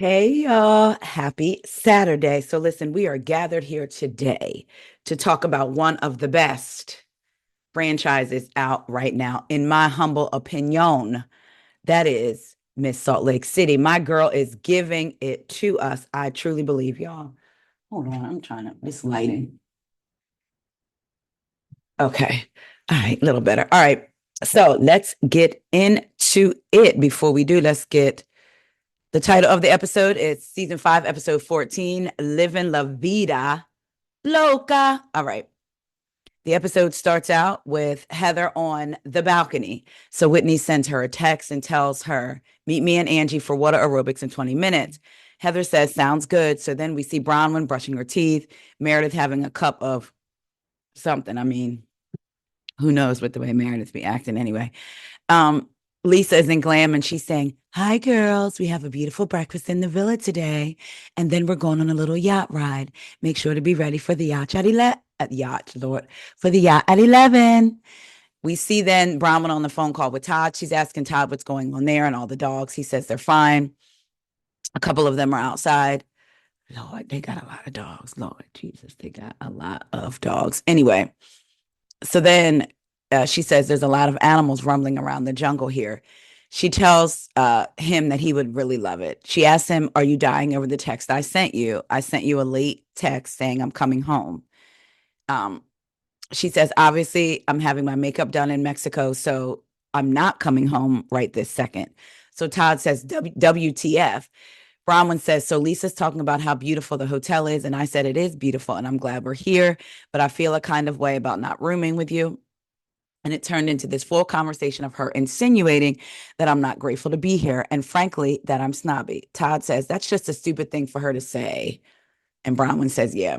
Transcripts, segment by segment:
Hey y'all, happy Saturday. So listen, we are gathered here today to talk about one of the best franchises out right now, in my humble opinion. That is Miss Salt Lake City. My girl is giving it to us. I truly believe, y'all. Hold on, I'm trying to, this lighting. Okay. All right, a little better. All right. So let's get into it. Before we do, let's get the title of the episode is season 5, episode 14, Living La Vida Loca. All right. The episode starts out with Heather on the balcony. So Whitney sends her a text and tells her, meet me and Angie for water aerobics in 20 minutes. Heather says, sounds good. So then we see Bronwyn brushing her teeth, Meredith having a cup of something. I mean, who knows what the way Meredith be acting anyway. Um, Lisa is in glam and she's saying, hi, girls. We have a beautiful breakfast in the villa today. And then we're going on a little yacht ride. Make sure to be ready for the yacht at 11. For the yacht at 11. We see then Bronwyn on the phone call with Todd. She's asking Todd what's going on there and all the dogs. He says they're fine. A couple of them are outside. Lord, they got a lot of dogs. Lord Jesus, they got a lot of dogs. Anyway, so then she says there's a lot of animals rumbling around the jungle here. She tells him that he would really love it. She asks him, are you dying over the text I sent you? I sent you a late text saying I'm coming home. She says, obviously, I'm having my makeup done in Mexico, so I'm not coming home right this second. So Todd says, WTF. Bronwyn says, so Lisa's talking about how beautiful the hotel is. And I said, it is beautiful. And I'm glad we're here. But I feel a kind of way about not rooming with you. And it turned into this full conversation of her insinuating that I'm not grateful to be here. And frankly, that I'm snobby. Todd says, that's just a stupid thing for her to say. And Bronwyn says, yeah.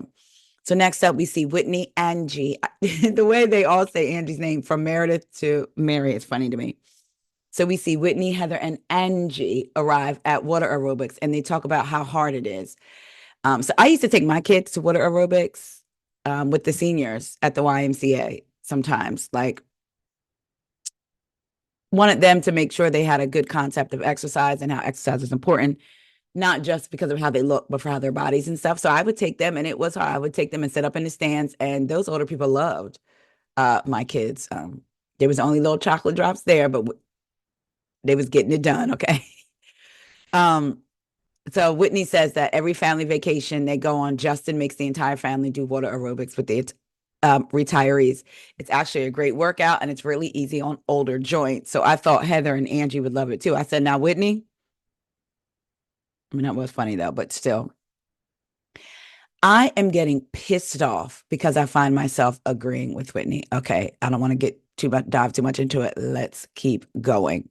So next up, we see Whitney, Angie. The way they all say Angie's name from Meredith to Mary is funny to me. So we see Whitney, Heather, and Angie arrive at water aerobics, and they talk about how hard it is. So I used to take my kids to water aerobics with the seniors at the YMCA sometimes. Like, wanted them to make sure they had a good concept of exercise and how exercise is important, not just because of how they look, but for how their bodies and stuff. So I would take them, and it was hard. I would take them and sit up in the stands, and those older people loved my kids. There was only little chocolate drops there, but they was getting it done. Okay. Um, so Whitney says that every family vacation they go on, Justin makes the entire family do water aerobics with the retirees. It's actually a great workout and it's really easy on older joints. So I thought Heather and Angie would love it too. I said, now, Whitney, I mean, that was funny though, but still, I am getting pissed off because I find myself agreeing with Whitney. Okay. I don't want to get dive too much into it. Let's keep going.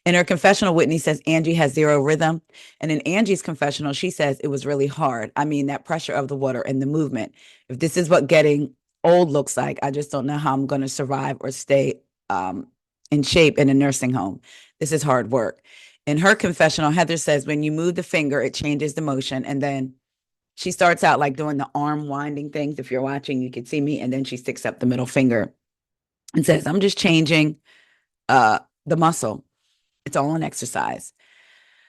In her confessional, Whitney says Angie has zero rhythm. And in Angie's confessional, she says it was really hard. I mean, that pressure of the water and the movement. If this is what getting old looks like, I just don't know how I'm going to survive or stay in shape in a nursing home. This is hard work. In her confessional, Heather says when you move the finger, it changes the motion. And then she starts out like doing the arm winding things. If you're watching, you can see me. And then she sticks up the middle finger and says, I'm just changing the muscle. It's all an exercise.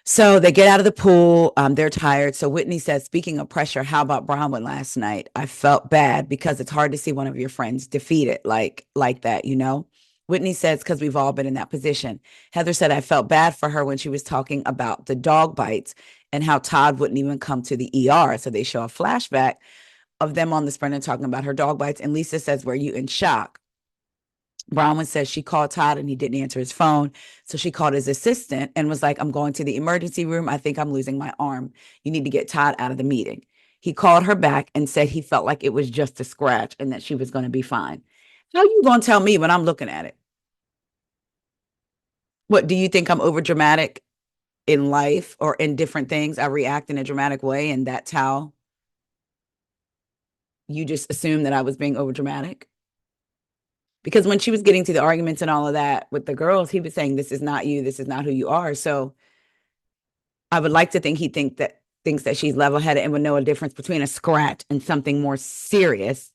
So they get out of the pool. They're tired. So Whitney says, speaking of pressure, how about Bronwyn last night? I felt bad because it's hard to see one of your friends defeated like that, you know? Whitney says, because we've all been in that position. Heather said, I felt bad for her when she was talking about the dog bites and how Todd wouldn't even come to the ER. So they show a flashback of them on the Sprinter talking about her dog bites. And Lisa says, were you in shock? Bronwyn says she called Todd and he didn't answer his phone. So she called his assistant and was like, I'm going to the emergency room. I think I'm losing my arm. You need to get Todd out of the meeting. He called her back and said he felt like it was just a scratch and that she was going to be fine. How you going to tell me when I'm looking at it? What, do you think I'm over dramatic in life or in different things? I react in a dramatic way and that's how you just assume that I was being over dramatic? Because when she was getting to the arguments and all of that with the girls, he was saying, this is not you. This is not who you are. So I would like to think he thinks that she's level headed and would know a difference between a scratch and something more serious,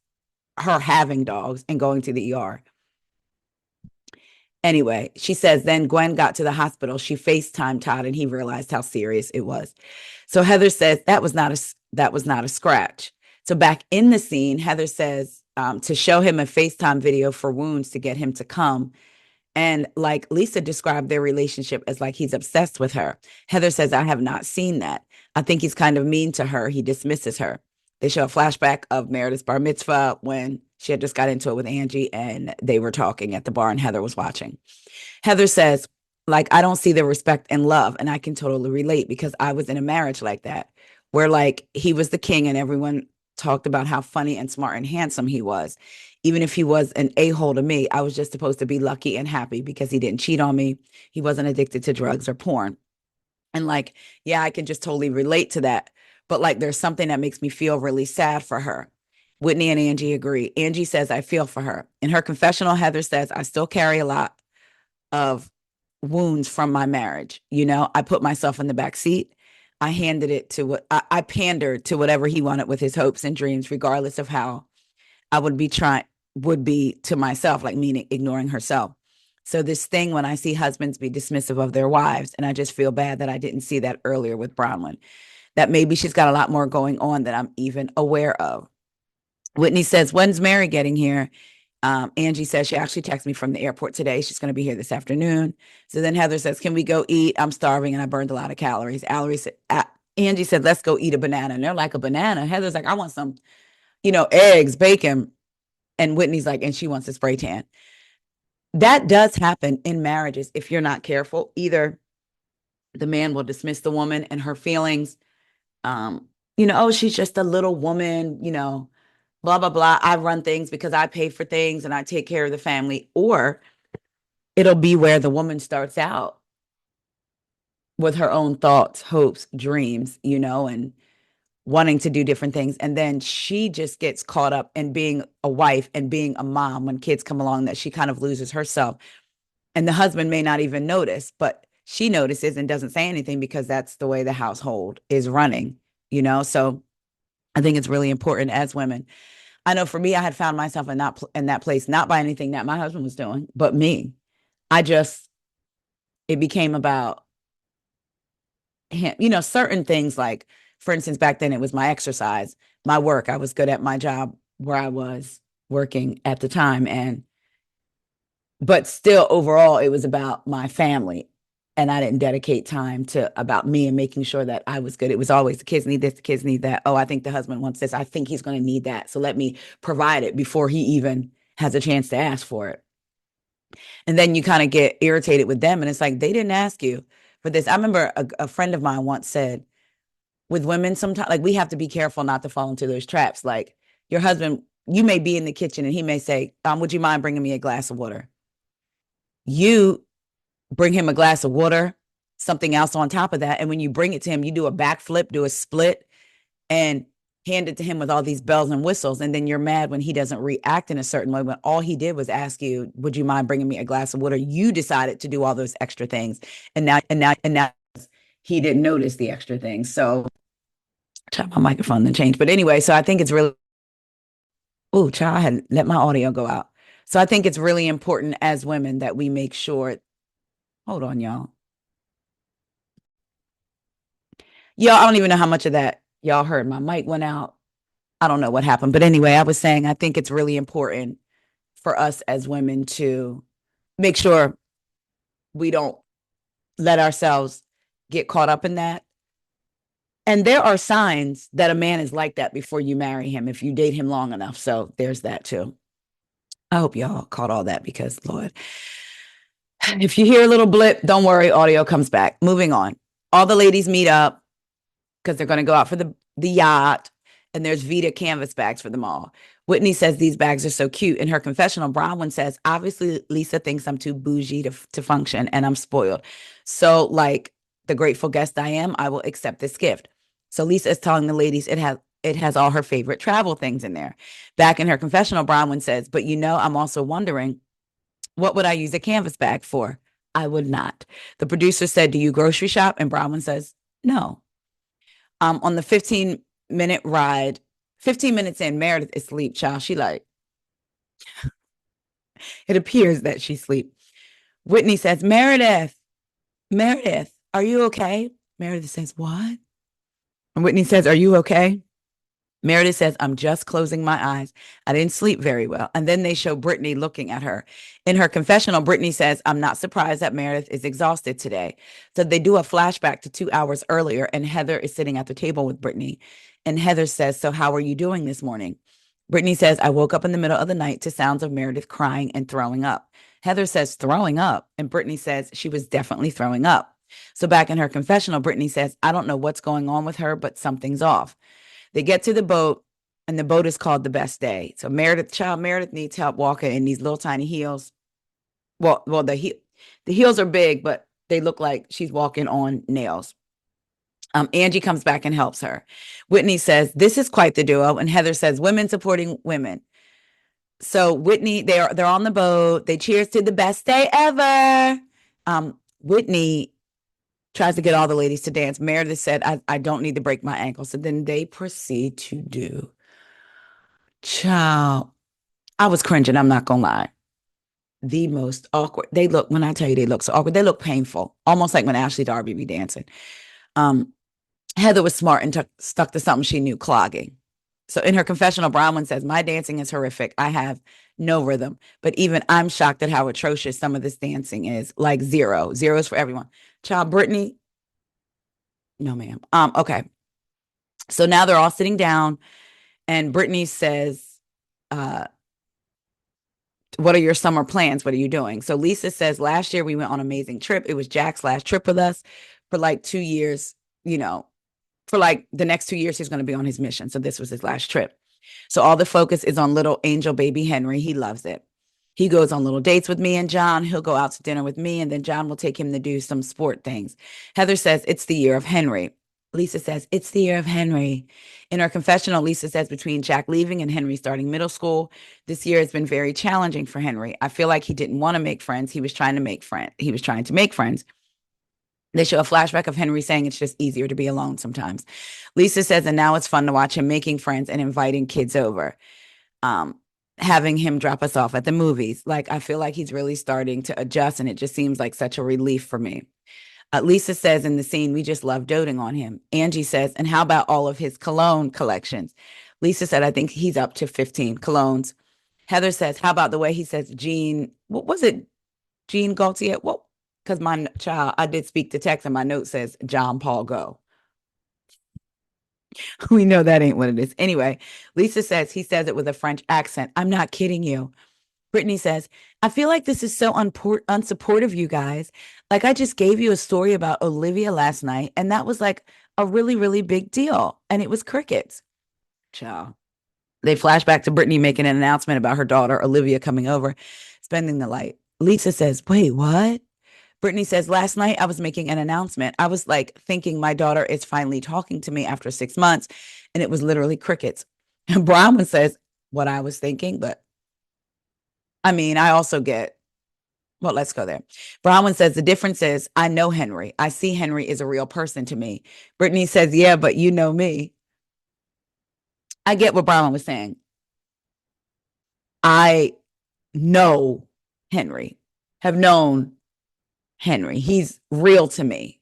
her having dogs and going to the ER. Anyway, she says, then Gwen got to the hospital. She FaceTimed Todd and he realized how serious it was. So Heather says that was not a scratch. So back in the scene, Heather says to show him a FaceTime video for wounds to get him to come. And like Lisa described their relationship as like he's obsessed with her. Heather says, I have not seen that. I think he's kind of mean to her. He dismisses her. They show a flashback of Meredith's bar mitzvah when she had just got into it with Angie and they were talking at the bar and Heather was watching. Heather says, like, I don't see the respect and love. And I can totally relate because I was in a marriage like that, where like he was the king and everyone talked about how funny and smart and handsome he was. Even if he was an a-hole to me, I was just supposed to be lucky and happy because he didn't cheat on me. He wasn't addicted to drugs or porn. And like, yeah, I can just totally relate to that. But like, there's something that makes me feel really sad for her. Whitney and Angie agree. Angie says, I feel for her. In her confessional, Heather says, I still carry a lot of wounds from my marriage. You know, I put myself in the back seat. I handed it to what I pandered to whatever he wanted with his hopes and dreams, regardless of how I would be to myself, like meaning ignoring herself. So this thing when I see husbands be dismissive of their wives, and I just feel bad that I didn't see that earlier with Bronwyn, that maybe she's got a lot more going on that I'm even aware of. Whitney says, when's Mary getting here? Angie says she actually texted me from the airport today. She's going to be here this afternoon. So then Heather says, can we go eat? I'm starving and I burned a lot of calories. Angie said, let's go eat a banana. And they're like, a banana? Heather's like, I want some, eggs, bacon. And Whitney's like, and she wants a spray tan. That does happen in marriages if you're not careful. Either the man will dismiss the woman and her feelings. Oh, she's just a little woman, blah, blah, blah. I run things because I pay for things and I take care of the family. Or it'll be where the woman starts out with her own thoughts, hopes, dreams, and wanting to do different things. And then she just gets caught up in being a wife and being a mom when kids come along that she kind of loses herself. And the husband may not even notice, but she notices and doesn't say anything because that's the way the household is running, So I think it's really important as women. I know for me, I had found myself in that place, not by anything that my husband was doing, but me. It became about him, certain things like, for instance, back then it was my exercise, my work. I was good at my job where I was working at the time. But still overall, it was about my family. And I didn't dedicate time to about me and making sure that I was good. It was always the kids need this, the kids need that. Oh, I think the husband wants this. I think he's going to need that. So let me provide it before he even has a chance to ask for it. And then you kind of get irritated with them. And it's like, they didn't ask you for this. I remember a friend of mine once said, with women, sometimes like we have to be careful not to fall into those traps. Like your husband, you may be in the kitchen and he may say, would you mind bringing me a glass of water? You bring him a glass of water, something else on top of that. And when you bring it to him, you do a backflip, do a split, and hand it to him with all these bells and whistles. And then you're mad when he doesn't react in a certain way. When all he did was ask you, would you mind bringing me a glass of water? You decided to do all those extra things. And now he didn't notice the extra things. So turn my microphone then change. But anyway, so I think it's really, oh, child, I had let my audio go out. So I think it's really important as women that we make sure, hold on, y'all. I don't even know how much of that y'all heard. My mic went out. I don't know what happened. But anyway, I was saying, I think it's really important for us as women to make sure we don't let ourselves get caught up in that. And there are signs that a man is like that before you marry him, if you date him long enough. So there's that too. I hope y'all caught all that because, Lord, if you hear a little blip, don't worry, audio comes back. Moving on. All the ladies meet up because they're going to go out for the yacht, and there's VIDA canvas bags for them all. Whitney says these bags are so cute. In her confessional, Bronwyn says, obviously, Lisa thinks I'm too bougie to function and I'm spoiled. So like the grateful guest I am, I will accept this gift. So Lisa is telling the ladies it has all her favorite travel things in there. Back in her confessional, Bronwyn says, but I'm also wondering, what would I use a canvas bag for? I would not. The producer said, do you grocery shop? And Bronwyn says, no. On the 15-minute ride, 15 minutes in, Meredith is asleep, child. She like, it appears that she's asleep. Whitney says, Meredith, are you okay? Meredith says, what? And Whitney says, are you okay? Meredith says, I'm just closing my eyes. I didn't sleep very well. And then they show Brittany looking at her. In her confessional, Brittany says, I'm not surprised that Meredith is exhausted today. So they do a flashback to 2 hours earlier, and Heather is sitting at the table with Brittany. And Heather says, so how are you doing this morning? Brittany says, I woke up in the middle of the night to sounds of Meredith crying and throwing up. Heather says, throwing up. And Brittany says, she was definitely throwing up. So back in her confessional, Brittany says, I don't know what's going on with her, but something's off. They get to the boat, and the boat is called The Best Day. So Meredith needs help walking in these little tiny heels. Well, the heels are big, but they look like she's walking on nails. Angie comes back and helps her. Whitney says, this is quite the duo. And Heather says, women supporting women. So Whitney, they're on the boat. They cheers to the best day ever. Whitney tries to get all the ladies to dance. Meredith said, I don't need to break my ankle. So then they proceed to do. Child, I was cringing. I'm not going to lie. The most awkward. They look, when I tell you they look so awkward, they look painful. Almost like when Ashley Darby be dancing. Heather was smart and stuck to something she knew, clogging. So in her confessional, Bronwyn says, my dancing is horrific. I have no rhythm. But even I'm shocked at how atrocious some of this dancing is. Like zero. Zero is for everyone. Child, Brittany. No, ma'am. Okay. So now they're all sitting down, and Brittany says, what are your summer plans? What are you doing? So Lisa says, last year we went on an amazing trip. It was Jack's last trip with us for like 2 years, for like the next 2 years, he's going to be on his mission. So this was his last trip. So all the focus is on little angel baby Henry. He loves it. He goes on little dates with me and John. He'll go out to dinner with me, and then John will take him to do some sport things. Heather says, it's the year of Henry. Lisa says, it's the year of Henry. In her confessional, Lisa says, between Jack leaving and Henry starting middle school, this year has been very challenging for Henry. I feel like he didn't want to make friends. He was trying to make friends. They show a flashback of Henry saying it's just easier to be alone sometimes. Lisa says, and now it's fun to watch him making friends and inviting kids over. Having him drop us off at the movies. Like, I feel like he's really starting to adjust, and it just seems like such a relief for me. Lisa says in the scene, we just love doting on him. Angie says, and how about all of his cologne collections? Lisa said, I think he's up to 15 colognes. Heather says, how about the way he says Jean, what was it? Jean Gaultier? What? Because my child, I did speak to text, and my note says John Paul Go. We know that ain't what it is. Anyway, Lisa says he says it with a French accent. I'm not kidding you. Brittany says, I feel like this is so unsupportive, you guys. Like, I just gave you a story about Olivia last night, and that was like a really, really big deal. And it was crickets. Ciao. They flash back to Brittany making an announcement about her daughter, Olivia, coming over, spending the night. Lisa says, wait, what? Brittany says, last night I was making an announcement. I was like thinking my daughter is finally talking to me after 6 months, and it was literally crickets. And Bronwyn says, what I was thinking, but I mean, I also get, well, let's go there. Bronwyn says, the difference is I know Henry. I see Henry is a real person to me. Brittany says, yeah, but you know me. I get what Bronwyn was saying. I know Henry, have known Henry. He's real to me.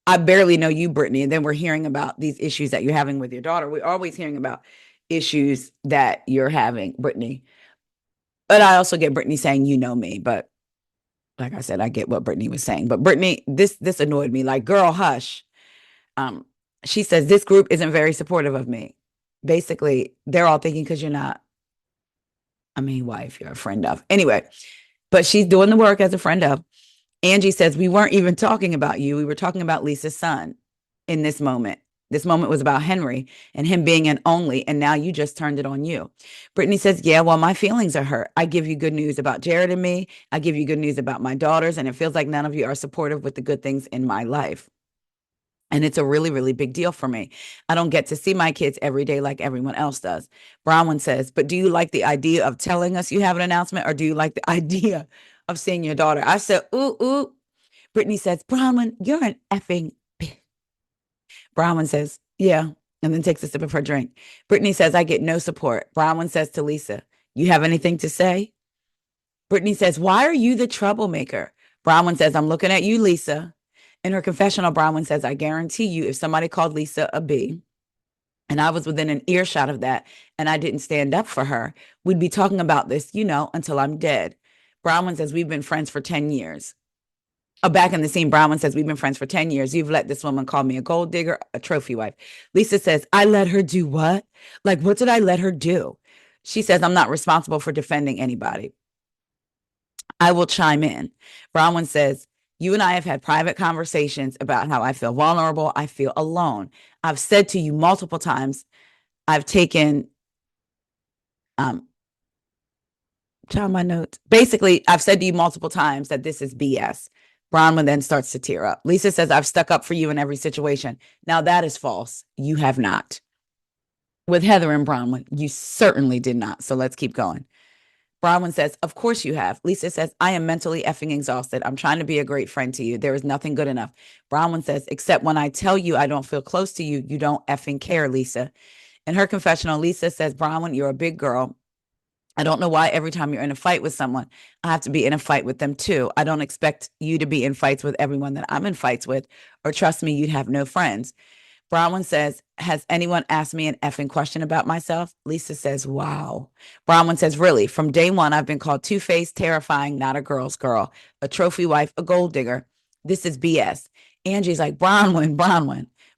I barely know you, Brittany. And then we're hearing about these issues that you're having with your daughter. We're always hearing about issues that you're having, Brittany. But I also get Brittany saying, you know me. But like I said, I get what Brittany was saying. But Brittany, this annoyed me. Like, girl, hush. She says, this group isn't very supportive of me. Basically, they're all thinking because you're not, wife, you're a friend of. Anyway, but she's doing the work as a friend of. Angie says, we weren't even talking about you. We were talking about Lisa's son in this moment. This moment was about Henry and him being an only, and now you just turned it on you. Brittany says, yeah, well, my feelings are hurt. I give you good news about Jared and me. I give you good news about my daughters, and it feels like none of you are supportive with the good things in my life. And it's a really, really big deal for me. I don't get to see my kids every day like everyone else does. Bronwyn says, but do you like the idea of telling us you have an announcement, or do you like the idea of seeing your daughter? I said, ooh. Brittany says, Bronwyn, you're an effing bitch. Bronwyn says, yeah, and then takes a sip of her drink. Brittany says, I get no support. Bronwyn says to Lisa, you have anything to say? Brittany says, why are you the troublemaker? Bronwyn says, I'm looking at you, Lisa. In her confessional, Bronwyn says, I guarantee you, if somebody called Lisa a B, and I was within an earshot of that, and I didn't stand up for her, we'd be talking about this, until I'm dead. Bronwyn says, we've been friends for 10 years. Back in the scene, Bronwyn says, we've been friends for 10 years. You've let this woman call me a gold digger, a trophy wife. Lisa says, I let her do what? Like, what did I let her do? She says, I'm not responsible for defending anybody. I will chime in. Bronwyn says, you and I have had private conversations about how I feel vulnerable. I feel alone. I've said to you multiple times, I've taken, tell my notes. Basically, I've said to you multiple times that this is BS. Bronwyn then starts to tear up. Lisa says, I've stuck up for you in every situation. Now that is false. You have not. With Heather and Bronwyn, you certainly did not. So let's keep going. Bronwyn says, of course you have. Lisa says, I am mentally effing exhausted. I'm trying to be a great friend to you. There is nothing good enough. Bronwyn says, except when I tell you I don't feel close to you, you don't effing care, Lisa. In her confessional, Lisa says, Bronwyn, you're a big girl. I don't know why every time you're in a fight with someone, I have to be in a fight with them too. I don't expect you to be in fights with everyone that I'm in fights with, or trust me, you'd have no friends. Bronwyn says, has anyone asked me an effing question about myself? Lisa says, wow. Bronwyn says, really? From day one, I've been called two-faced, terrifying, not a girl's girl, a trophy wife, a gold digger. This is BS. Angie's like, Bronwyn.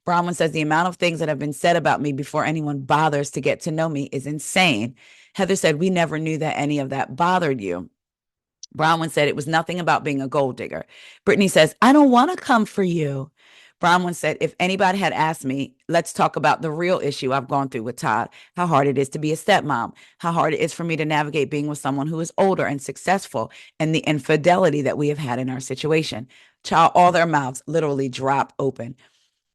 Bronwyn says, the amount of things that have been said about me before anyone bothers to get to know me is insane. Heather said, we never knew that any of that bothered you. Bronwyn said, it was nothing about being a gold digger. Brittany says, I don't want to come for you. Bronwyn said, if anybody had asked me, let's talk about the real issue I've gone through with Todd, how hard it is to be a stepmom, how hard it is for me to navigate being with someone who is older and successful, and the infidelity that we have had in our situation. Child, all their mouths literally drop open.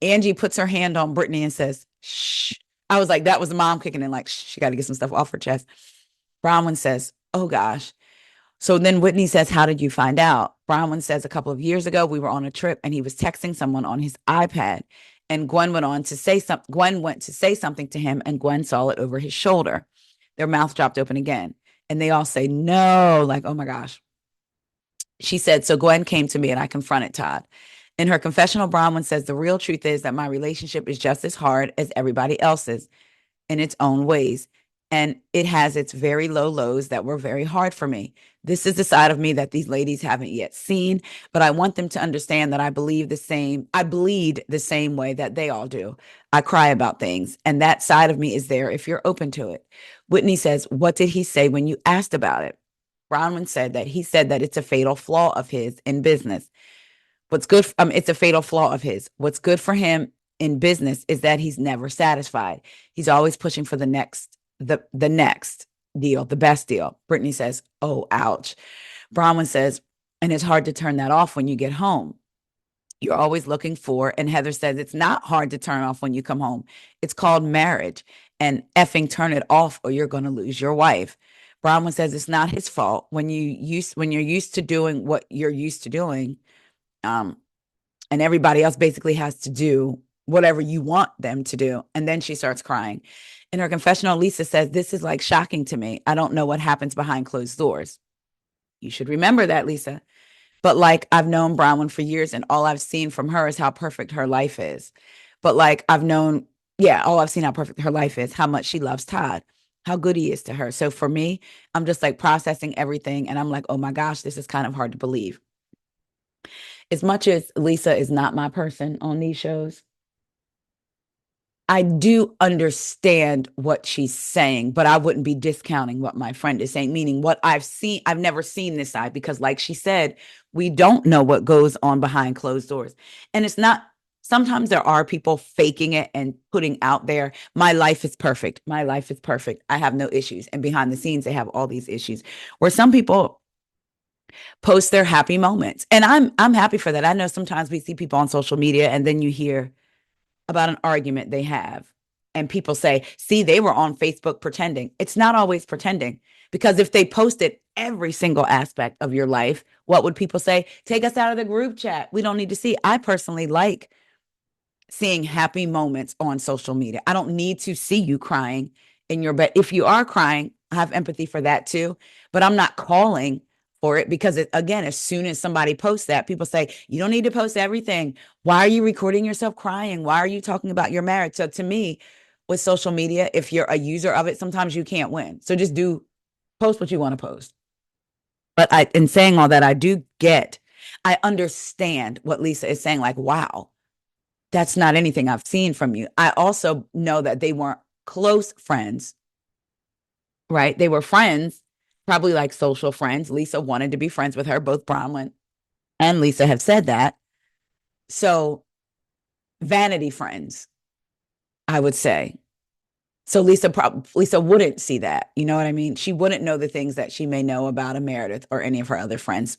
Angie puts her hand on Brittany and says, shh. I was like, that was the mom kicking in, like, shh, she got to get some stuff off her chest. Bronwyn says, oh gosh. So then Whitney says, how did you find out? Bronwyn says, a couple of years ago, we were on a trip and he was texting someone on his iPad. And Gwen went to say something to him, and Gwen saw it over his shoulder. Their mouth dropped open again. And they all say, no, like, oh my gosh. She said, so Gwen came to me and I confronted Todd. In her confessional, Bronwyn says, the real truth is that my relationship is just as hard as everybody else's in its own ways. And it has its very low lows that were very hard for me. This is the side of me that these ladies haven't yet seen, but I want them to understand that I bleed the same way that they all do. I cry about things, and that side of me is there if you're open to it. Whitney says, what did he say when you asked about it? Bronwyn said that he said that it's a fatal flaw of his in business. It's a fatal flaw of his. What's good for him in business is that he's never satisfied. He's always pushing for the next deal, the best deal. Brittany says, oh, ouch. Bronwyn says, and it's hard to turn that off when you get home. You're always looking for, and Heather says, it's not hard to turn off when you come home. It's called marriage, and effing turn it off or you're going to lose your wife. Bronwyn says, it's not his fault when you're used to doing what you're used to doing. And everybody else basically has to do whatever you want them to do. And then she starts crying. In her confessional, Lisa says, this is like shocking to me. I don't know what happens behind closed doors. You should remember that, Lisa. But like, I've known Bronwyn for years, and all I've seen from her is how perfect her life is. But like, all I've seen how perfect her life is, how much she loves Todd, how good he is to her. So for me, I'm just like processing everything. And I'm like, oh my gosh, this is kind of hard to believe. As much as Lisa is not my person on these shows, I do understand what she's saying, but I wouldn't be discounting what my friend is saying, meaning what I've seen. I've never seen this side because, like she said, we don't know what goes on behind closed doors. And it's not, sometimes there are people faking it and putting out there, my life is perfect. My life is perfect. I have no issues. And behind the scenes, they have all these issues, where some people post their happy moments. And I'm happy for that. I know sometimes we see people on social media and then you hear about an argument they have, and people say, see, they were on Facebook pretending. It's not always pretending, because if they posted every single aspect of your life, what would people say? Take us out of the group chat. We don't need to see. I personally like seeing happy moments on social media. I don't need to see you crying in your bed. If you are crying, I have empathy for that too, but I'm not calling for it because again, as soon as somebody posts that, people say, you don't need to post everything. Why are you recording yourself crying? Why are you talking about your marriage? So to me, with social media, if you're a user of it, sometimes you can't win. So just post what you want to post. But in saying all that, I understand what Lisa is saying. Like, wow, that's not anything I've seen from you. I also know that they weren't close friends, right? They were friends, probably like social friends. Lisa wanted to be friends with her. Both Bronwyn and Lisa have said that. So vanity friends, I would say. So Lisa wouldn't see that. You know what I mean? She wouldn't know the things that she may know about a Meredith or any of her other friends.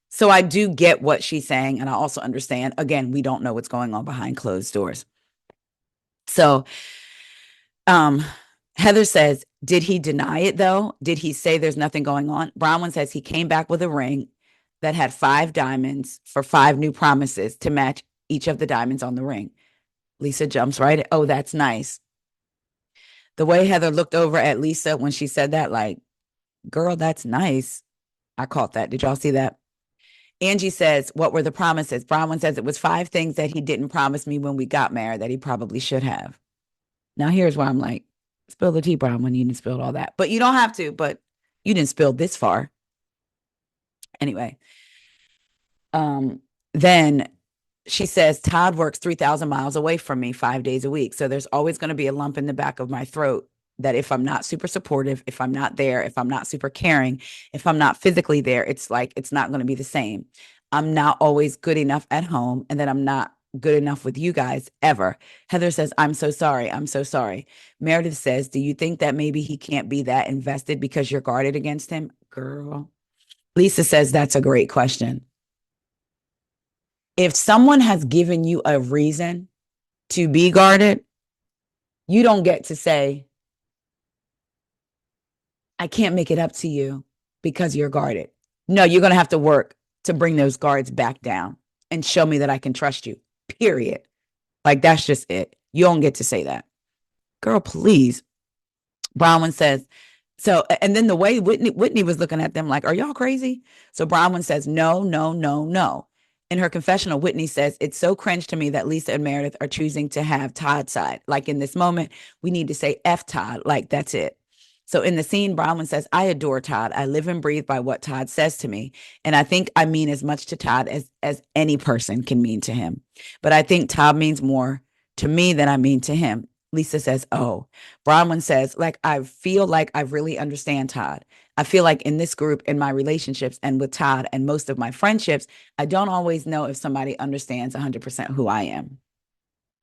So I do get what she's saying. And I also understand, again, we don't know what's going on behind closed doors. So Heather says, did he deny it though? Did he say there's nothing going on? Bronwyn says he came back with a ring that had 5 diamonds for 5 new promises to match each of the diamonds on the ring. Lisa jumps right. Oh, that's nice. The way Heather looked over at Lisa when she said that, like, girl, that's nice. I caught that. Did y'all see that? Angie says, what were the promises? Bronwyn says it was 5 things that he didn't promise me when we got married that he probably should have. Now, here's where I'm like, spill the tea, Bronwyn. You didn't spill all that. But you don't have to, but you didn't spill this far. Anyway. Then she says, Todd works 3,000 miles away from me 5 days a week. So there's always going to be a lump in the back of my throat that if I'm not super supportive, if I'm not there, if I'm not super caring, if I'm not physically there, it's like, it's not going to be the same. I'm not always good enough at home, and then I'm not good enough with you guys ever. Heather says, I'm so sorry. I'm so sorry. Meredith says, do you think that maybe he can't be that invested because you're guarded against him? Girl. Lisa says, that's a great question. If someone has given you a reason to be guarded, you don't get to say, I can't make it up to you because you're guarded. No, you're going to have to work to bring those guards back down and show me that I can trust you, period. Like, that's just it. You don't get to say that. Girl, please. Bronwyn says, so, and then the way Whitney was looking at them like, are y'all crazy? So Bronwyn says, no, no, no, no. In her confessional, Whitney says, it's so cringe to me that Lisa and Meredith are choosing to have Todd's side. Like, in this moment, we need to say F Todd. Like, that's it. So in the scene, Bronwyn says, I adore Todd. I live and breathe by what Todd says to me. And I think I mean as much to Todd as any person can mean to him. But I think Todd means more to me than I mean to him. Lisa says, oh. Bronwyn says, like, I feel like I really understand Todd. I feel like in this group, in my relationships and with Todd and most of my friendships, I don't always know if somebody understands 100% who I am.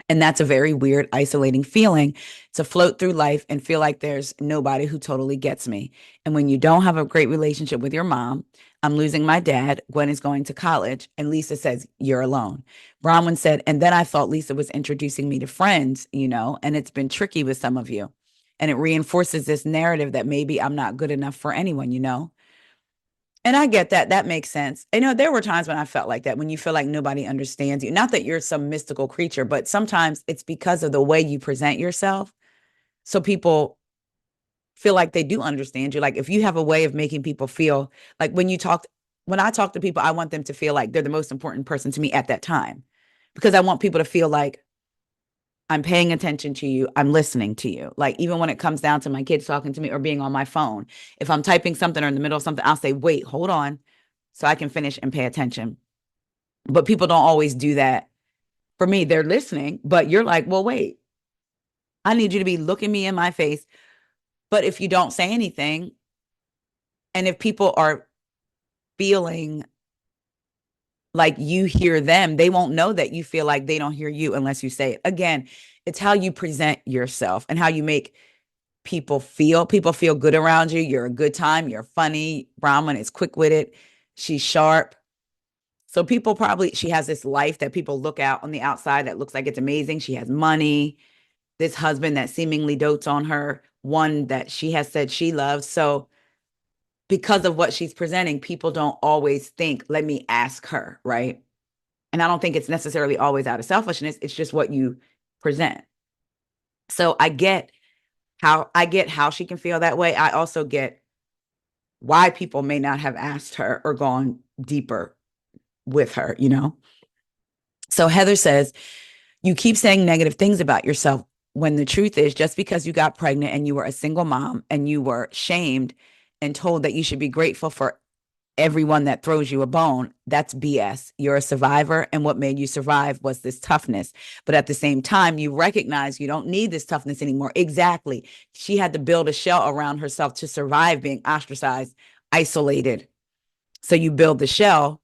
And that's a very weird, isolating feeling to float through life and feel like there's nobody who totally gets me. And when you don't have a great relationship with your mom, I'm losing my dad, Gwen is going to college, and Lisa says, you're alone. Bronwyn said, and then I thought Lisa was introducing me to friends, and it's been tricky with some of you. And it reinforces this narrative that maybe I'm not good enough for anyone. And I get that. That makes sense. There were times when I felt like that, when you feel like nobody understands you. Not that you're some mystical creature, but sometimes it's because of the way you present yourself. So people feel like they do understand you. Like, if you have a way of making people feel like when I talk to people, I want them to feel like they're the most important person to me at that time, because I want people to feel like I'm paying attention to you. I'm listening to you. Like, even when it comes down to my kids talking to me or being on my phone, if I'm typing something or in the middle of something, I'll say, wait, hold on, so I can finish and pay attention. But people don't always do that. For me, they're listening, but you're like, well, wait, I need you to be looking me in my face. But if you don't say anything, and if people are feeling like you hear them, they won't know that you feel like they don't hear you unless you say it. Again, it's how you present yourself and how you make people feel. People feel good around you. You're a good time. You're funny. Bronwyn is quick-witted. She's sharp. So she has this life that people look out on the outside that looks like it's amazing. She has money, this husband that seemingly dotes on her, one that she has said she loves. So because of what she's presenting, people don't always think, let me ask her, right? And I don't think it's necessarily always out of selfishness. It's just what you present. So I get how she can feel that way. I also get why people may not have asked her or gone deeper with her, you know? So Heather says, you keep saying negative things about yourself when the truth is just because you got pregnant and you were a single mom and you were shamed and told that you should be grateful for everyone that throws you a bone, that's BS. You're a survivor, and what made you survive was this toughness. But at the same time, you recognize you don't need this toughness anymore. Exactly. She had to build a shell around herself to survive being ostracized, isolated. So you build the shell,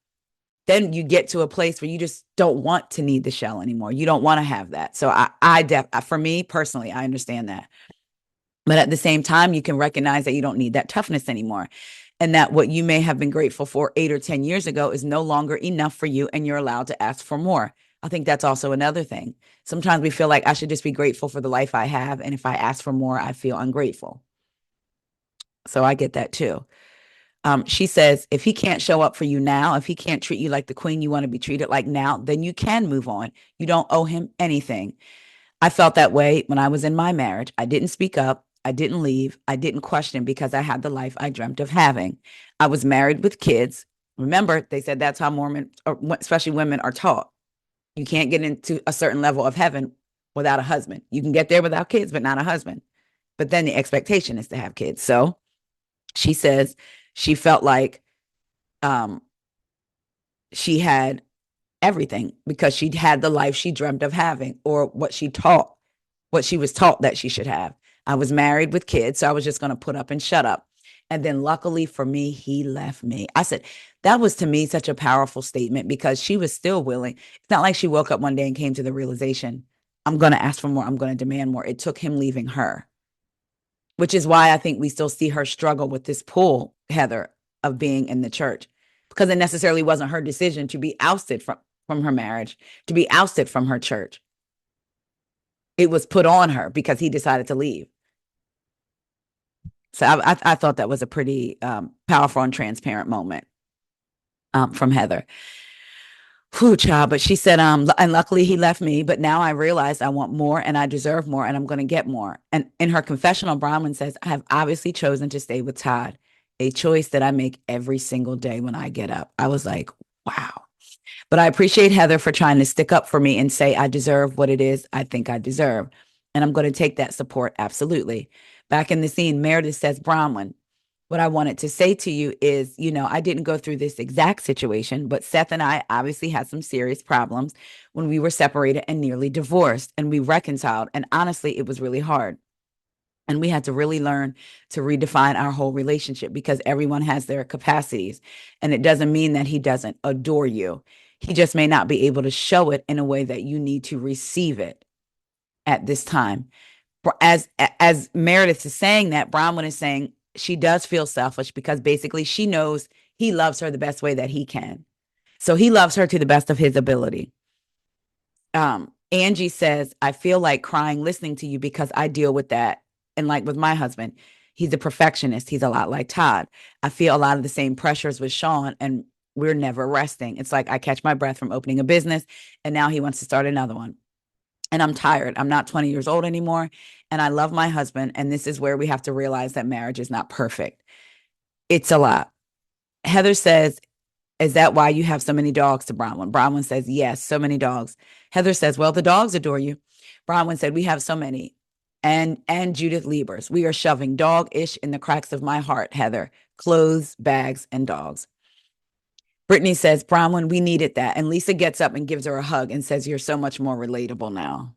then you get to a place where you just don't want to need the shell anymore. You don't want to have that. So for me personally, I understand that. But at the same time, you can recognize that you don't need that toughness anymore. And that what you may have been grateful for 8 or 10 years ago is no longer enough for you, and you're allowed to ask for more. I think that's also another thing. Sometimes we feel like I should just be grateful for the life I have. And if I ask for more, I feel ungrateful. So I get that too. She says, if he can't show up for you now, if he can't treat you like the queen you want to be treated like now, then you can move on. You don't owe him anything. I felt that way when I was in my marriage. I didn't speak up. I didn't leave. I didn't question because I had the life I dreamt of having. I was married with kids. Remember, they said that's how Mormon, or especially women, are taught. You can't get into a certain level of heaven without a husband. You can get there without kids, but not a husband. But then the expectation is to have kids. So she says she felt like she had everything because she had the life she dreamt of having, or what she was taught that she should have. I was married with kids, so I was just going to put up and shut up. And then luckily for me, he left me. I said, that was to me such a powerful statement because she was still willing. It's not like she woke up one day and came to the realization, I'm going to ask for more. I'm going to demand more. It took him leaving her, which is why I think we still see her struggle with this pull, Heather, of being in the church, because it necessarily wasn't her decision to be ousted from her marriage, to be ousted from her church. It was put on her because he decided to leave. So I thought that was a pretty powerful and transparent moment from Heather. Whew, child. But she said, and luckily he left me, but now I realized I want more and I deserve more and I'm going to get more. And in her confessional, Bronwyn says, I have obviously chosen to stay with Todd, a choice that I make every single day when I get up. I was like, wow. But I appreciate Heather for trying to stick up for me and say, I deserve what it is I think I deserve. And I'm going to take that support. Absolutely. Back in the scene, Meredith says, Bronwyn, what I wanted to say to you is, I didn't go through this exact situation, but Seth and I obviously had some serious problems when we were separated and nearly divorced, and we reconciled. And honestly, it was really hard. And we had to really learn to redefine our whole relationship because everyone has their capacities. And it doesn't mean that he doesn't adore you. He just may not be able to show it in a way that you need to receive it at this time. As Meredith is saying that, Bronwyn is saying she does feel selfish because basically she knows he loves her the best way that he can. So he loves her to the best of his ability. Angie says, I feel like crying listening to you because I deal with that. And like with my husband, he's a perfectionist. He's a lot like Todd. I feel a lot of the same pressures with Sean, and we're never resting. It's like I catch my breath from opening a business, and now he wants to start another one. And I'm tired. I'm not 20 years old anymore. And I love my husband. And this is where we have to realize that marriage is not perfect. It's a lot. Heather says, is that why you have so many dogs to Bronwyn? Bronwyn says, yes, so many dogs. Heather says, well, the dogs adore you. Bronwyn said, we have so many. And Judith Liebers, we are shoving dog-ish in the cracks of my heart, Heather. Clothes, bags, and dogs. Brittany says, Bronwyn, we needed that. And Lisa gets up and gives her a hug and says, you're so much more relatable now.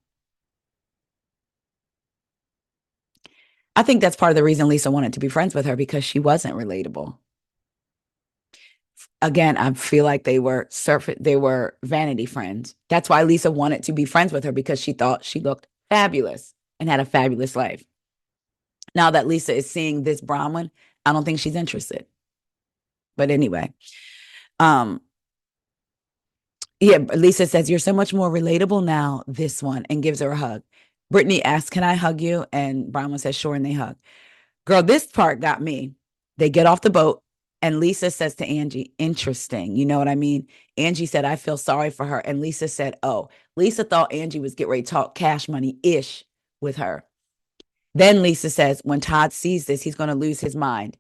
I think that's part of the reason Lisa wanted to be friends with her, because she wasn't relatable. Again, I feel like they were vanity friends. That's why Lisa wanted to be friends with her, because she thought she looked fabulous and had a fabulous life. Now that Lisa is seeing this Bronwyn, I don't think she's interested. But anyway, yeah, Lisa says, you're so much more relatable now, this one, and gives her a hug. Brittany asks, can I hug you? And Bronwyn says, sure, and they hug. Girl, this part got me. They get off the boat, and Lisa says to Angie, interesting. You know what I mean? Angie said, I feel sorry for her. And Lisa said, oh, Lisa thought Angie was getting ready to talk cash money-ish with her. Then Lisa says, when Todd sees this, he's going to lose his mind.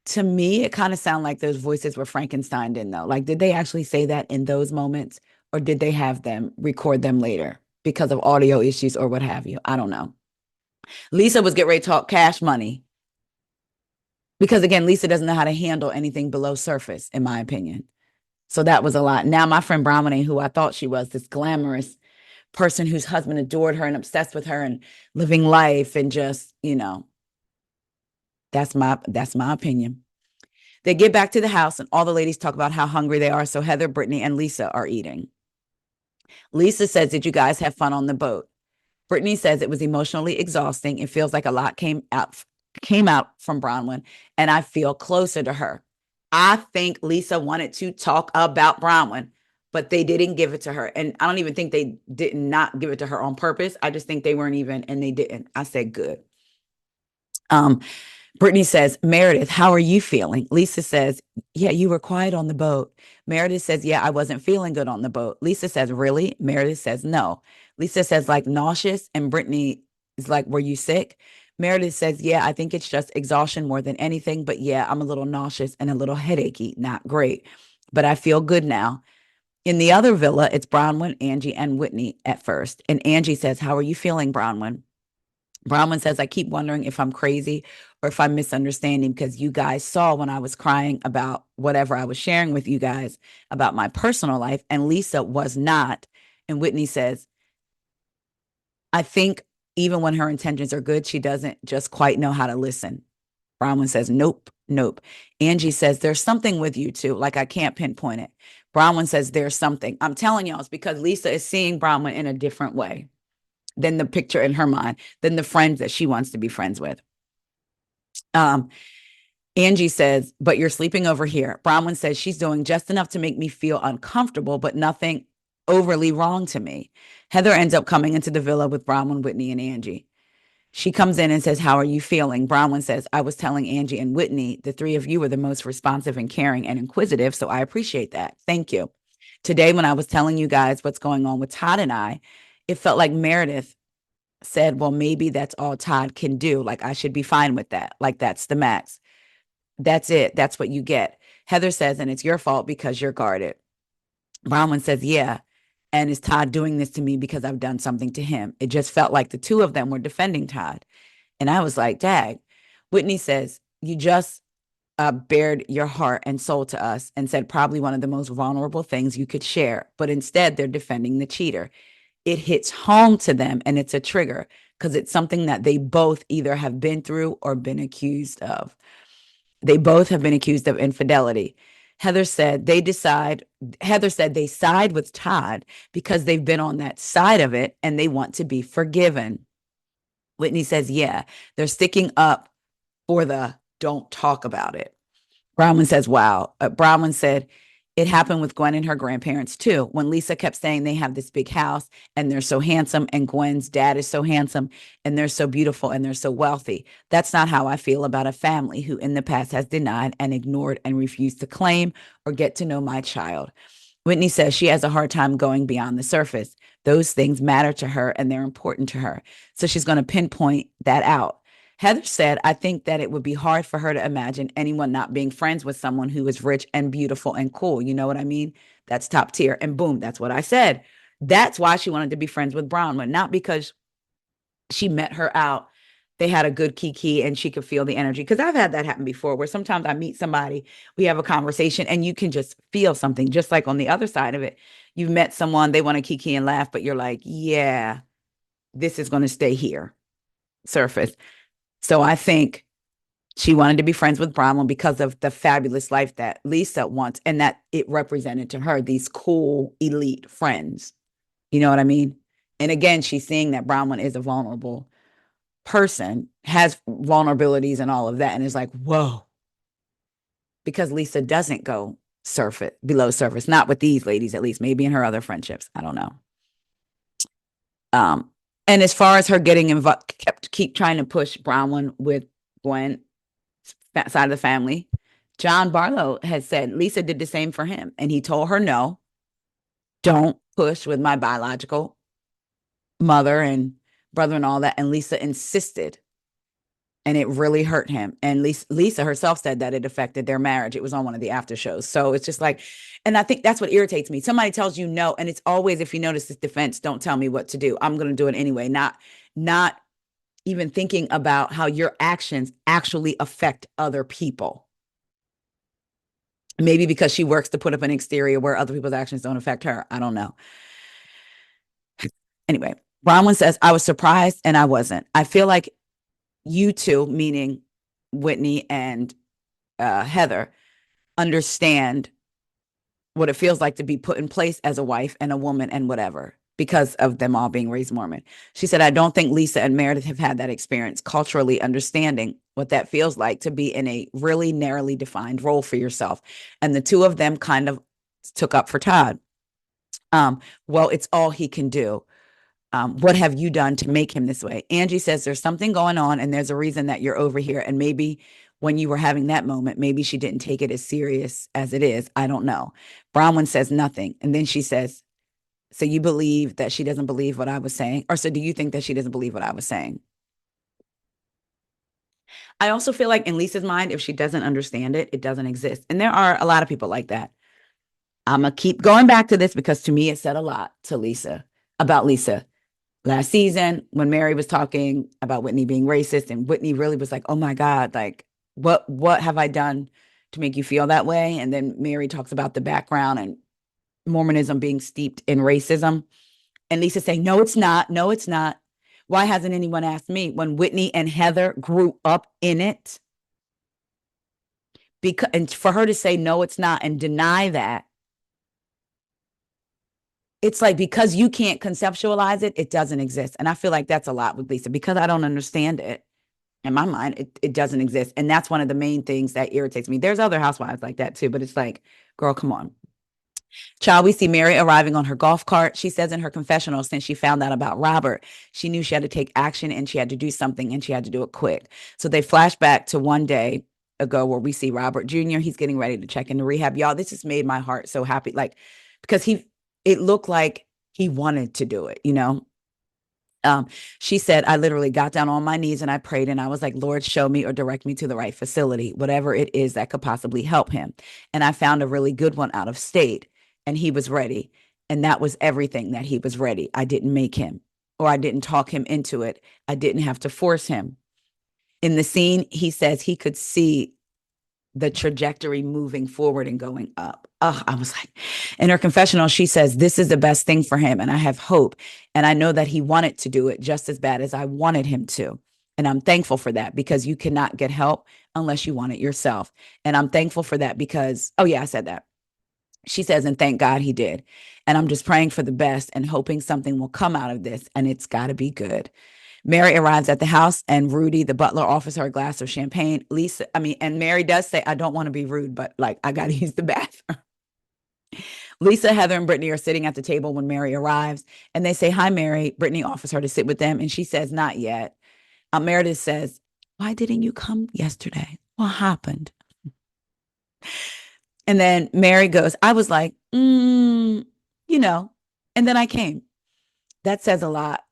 To me, it kind of sounded like those voices were Frankenstein in though. Like, did they actually say that in those moments, or did they have them record them later because of audio issues or what have you? I don't know. Lisa was getting ready to talk cash money because again, Lisa doesn't know how to handle anything below surface, in my opinion. So that was a lot. Now, my friend Bronwyn, who I thought she was this glamorous person whose husband adored her and obsessed with her and living life and just, that's my opinion. They get back to the house and all the ladies talk about how hungry they are. So Heather, Brittany, and Lisa are eating. Lisa says, "Did you guys have fun on the boat?" Brittany says it was emotionally exhausting. It feels like a lot came out from Bronwyn, and I feel closer to her. I think Lisa wanted to talk about Bronwyn, but they didn't give it to her. And I don't even think they did not give it to her on purpose. I just think they weren't even, and they didn't. I said good. Um, Brittany says, "Meredith, how are you feeling?" Lisa says, "Yeah, you were quiet on the boat." Meredith says, "Yeah, I wasn't feeling good on the boat." Lisa says, "Really?" Meredith says, "No." Lisa says, like nauseous. And Brittany is like, "Were you sick?" Meredith says, "Yeah, I think it's just exhaustion more than anything. But yeah, I'm a little nauseous and a little headachy. Not great. But I feel good now." In the other villa, it's Bronwyn, Angie, and Whitney at first. And Angie says, "How are you feeling, Bronwyn?" Bronwyn says, "I keep wondering if I'm crazy or if I'm misunderstanding because you guys saw when I was crying about whatever I was sharing with you guys about my personal life, and Lisa was not." And Whitney says, "I think even when her intentions are good, she doesn't just quite know how to listen." Bronwyn says, "Nope, nope." Angie says, "There's something with you two. Like I can't pinpoint it." Bronwyn says, "There's something." I'm telling y'all, it's because Lisa is seeing Bronwyn in a different way than the picture in her mind, than the friends that she wants to be friends with. Um, Angie says, "But you're sleeping over here." Bronwyn says, "She's doing just enough to make me feel uncomfortable, but nothing overly wrong to me." Heather ends up coming into the villa with Bronwyn, Whitney, and Angie. She comes in and says, "How are you feeling?" Bronwyn says, "I was telling Angie and Whitney, the three of you were the most responsive and caring and inquisitive, so I appreciate that. Thank you. Today, when I was telling you guys what's going on with Todd and I, it felt like Meredith said, well, maybe that's all Todd can do. Like, I should be fine with that. Like, that's the max. That's it. That's what you get." Heather says, "And it's your fault because you're guarded." Bronwyn says, "Yeah. And is Todd doing this to me because I've done something to him?" It just felt like the two of them were defending Todd. And I was like, dag. Whitney says, "You just bared your heart and soul to us and said probably one of the most vulnerable things you could share. But instead, they're defending the cheater." It hits home to them and it's a trigger because it's something that they both either have been through or been accused of. They both have been accused of infidelity. Heather said they side with Todd because they've been on that side of it and they want to be forgiven. Whitney says, "Yeah, they're sticking up for the don't talk about it." Bronwyn says, "Wow." Bronwyn said, "It happened with Gwen and her grandparents too. When Lisa kept saying they have this big house and they're so handsome, and Gwen's dad is so handsome, and they're so beautiful, and they're so wealthy. That's not how I feel about a family who in the past has denied and ignored and refused to claim or get to know my child." Whitney says she has a hard time going beyond the surface. Those things matter to her and they're important to her. So she's going to pinpoint that out. Heather said, "I think that it would be hard for her to imagine anyone not being friends with someone who is rich and beautiful and cool. You know what I mean? That's top tier." And boom, that's what I said. That's why she wanted to be friends with Bronwyn, not because she met her out. They had a good kiki and she could feel the energy. Because I've had that happen before where sometimes I meet somebody, we have a conversation, and you can just feel something. Just like on the other side of it, you've met someone, they want to kiki and laugh, but you're like, yeah, this is going to stay here, surface. So I think she wanted to be friends with Bronwyn because of the fabulous life that Lisa wants and that it represented to her, these cool, elite friends. You know what I mean? And again, she's seeing that Bronwyn is a vulnerable person, has vulnerabilities and all of that, and is like, whoa, because Lisa doesn't go surface below surface, not with these ladies, at least, maybe in her other friendships. I don't know. Um, and as far as her getting involved, keep trying to push Bronwyn with Gwen side of the family. John Barlow has said Lisa did the same for him, and he told her, "No, don't push with my biological mother and brother and all that." And Lisa insisted. and it really hurt him. And Lisa herself said that it affected their marriage. It was on one of the after shows. So it's just like, and I think that's what irritates me. Somebody tells you no, and it's always, if you notice this defense, don't tell me what to do. I'm going to do it anyway. Not even thinking about how your actions actually affect other people. Maybe because she works to put up an exterior where other people's actions don't affect her. I don't know. Anyway, Bronwyn says, I was surprised and I wasn't. I feel like you two, meaning Whitney and Heather, understand what it feels like to be put in place as a wife and a woman and whatever, because of them all being raised Mormon. She said, I don't think Lisa and Meredith have had that experience culturally, understanding what that feels like to be in a really narrowly defined role for yourself. And the two of them kind of took up for Todd. Well, it's all he can do. What have you done to make him this way? Angie says there's something going on and there's a reason that you're over here. And maybe when you were having that moment, maybe she didn't take it as serious as it is. I don't know. Bronwyn says nothing. And then she says, so you believe that she doesn't believe what I was saying? Or so do you think that she doesn't believe what I was saying? I also feel like in Lisa's mind, if she doesn't understand it, it doesn't exist. And there are a lot of people like that. I'm going to keep going back to this because to me, it said a lot to Lisa about Lisa. Last season, when Mary was talking about Whitney being racist, and Whitney really was like, oh my God, like, what have I done to make you feel that way? And then Mary talks about the background and Mormonism being steeped in racism. And Lisa saying, no, it's not. No, it's not. Why hasn't anyone asked me? When Whitney and Heather grew up in it, because, and for her to say, no, it's not, and deny that, it's like, because you can't conceptualize it, it doesn't exist. And I feel like that's a lot with Lisa, because I don't understand it. In my mind, it doesn't exist. And that's one of the main things that irritates me. There's other housewives like that too, but it's like, girl, come on. Child, we see Mary arriving on her golf cart. She says in her confessional, since she found out about Robert, she knew she had to take action and she had to do something and she had to do it quick. So they flash back to one day ago where we see Robert Jr. He's getting ready to check into rehab. Y'all, this just made my heart so happy. Like, because it looked like he wanted to do it, you know? She said, I literally got down on my knees and I prayed and I was like, Lord, show me or direct me to the right facility, whatever it is that could possibly help him. And I found a really good one out of state and he was ready. And that was everything, that he was ready. I didn't make him, or I didn't talk him into it. I didn't have to force him. In the scene, he says he could see the trajectory moving forward and going up. Oh, I was like, in her confessional, she says, this is the best thing for him. And I have hope. And I know that he wanted to do it just as bad as I wanted him to. And I'm thankful for that, because you cannot get help unless you want it yourself. And I'm thankful for that because, oh yeah, I said that. She says, and thank God he did. And I'm just praying for the best and hoping something will come out of this. And it's got to be good. Mary arrives at the house and Rudy, the butler, offers her a glass of champagne. And Mary does say, I don't want to be rude, but like, I got to use the bathroom. Lisa, Heather, and Brittany are sitting at the table when Mary arrives and they say, hi, Mary. Brittany offers her to sit with them and she says, not yet. Meredith says, why didn't you come yesterday? What happened? And then Mary goes, I was like, you know, and then I came. That says a lot.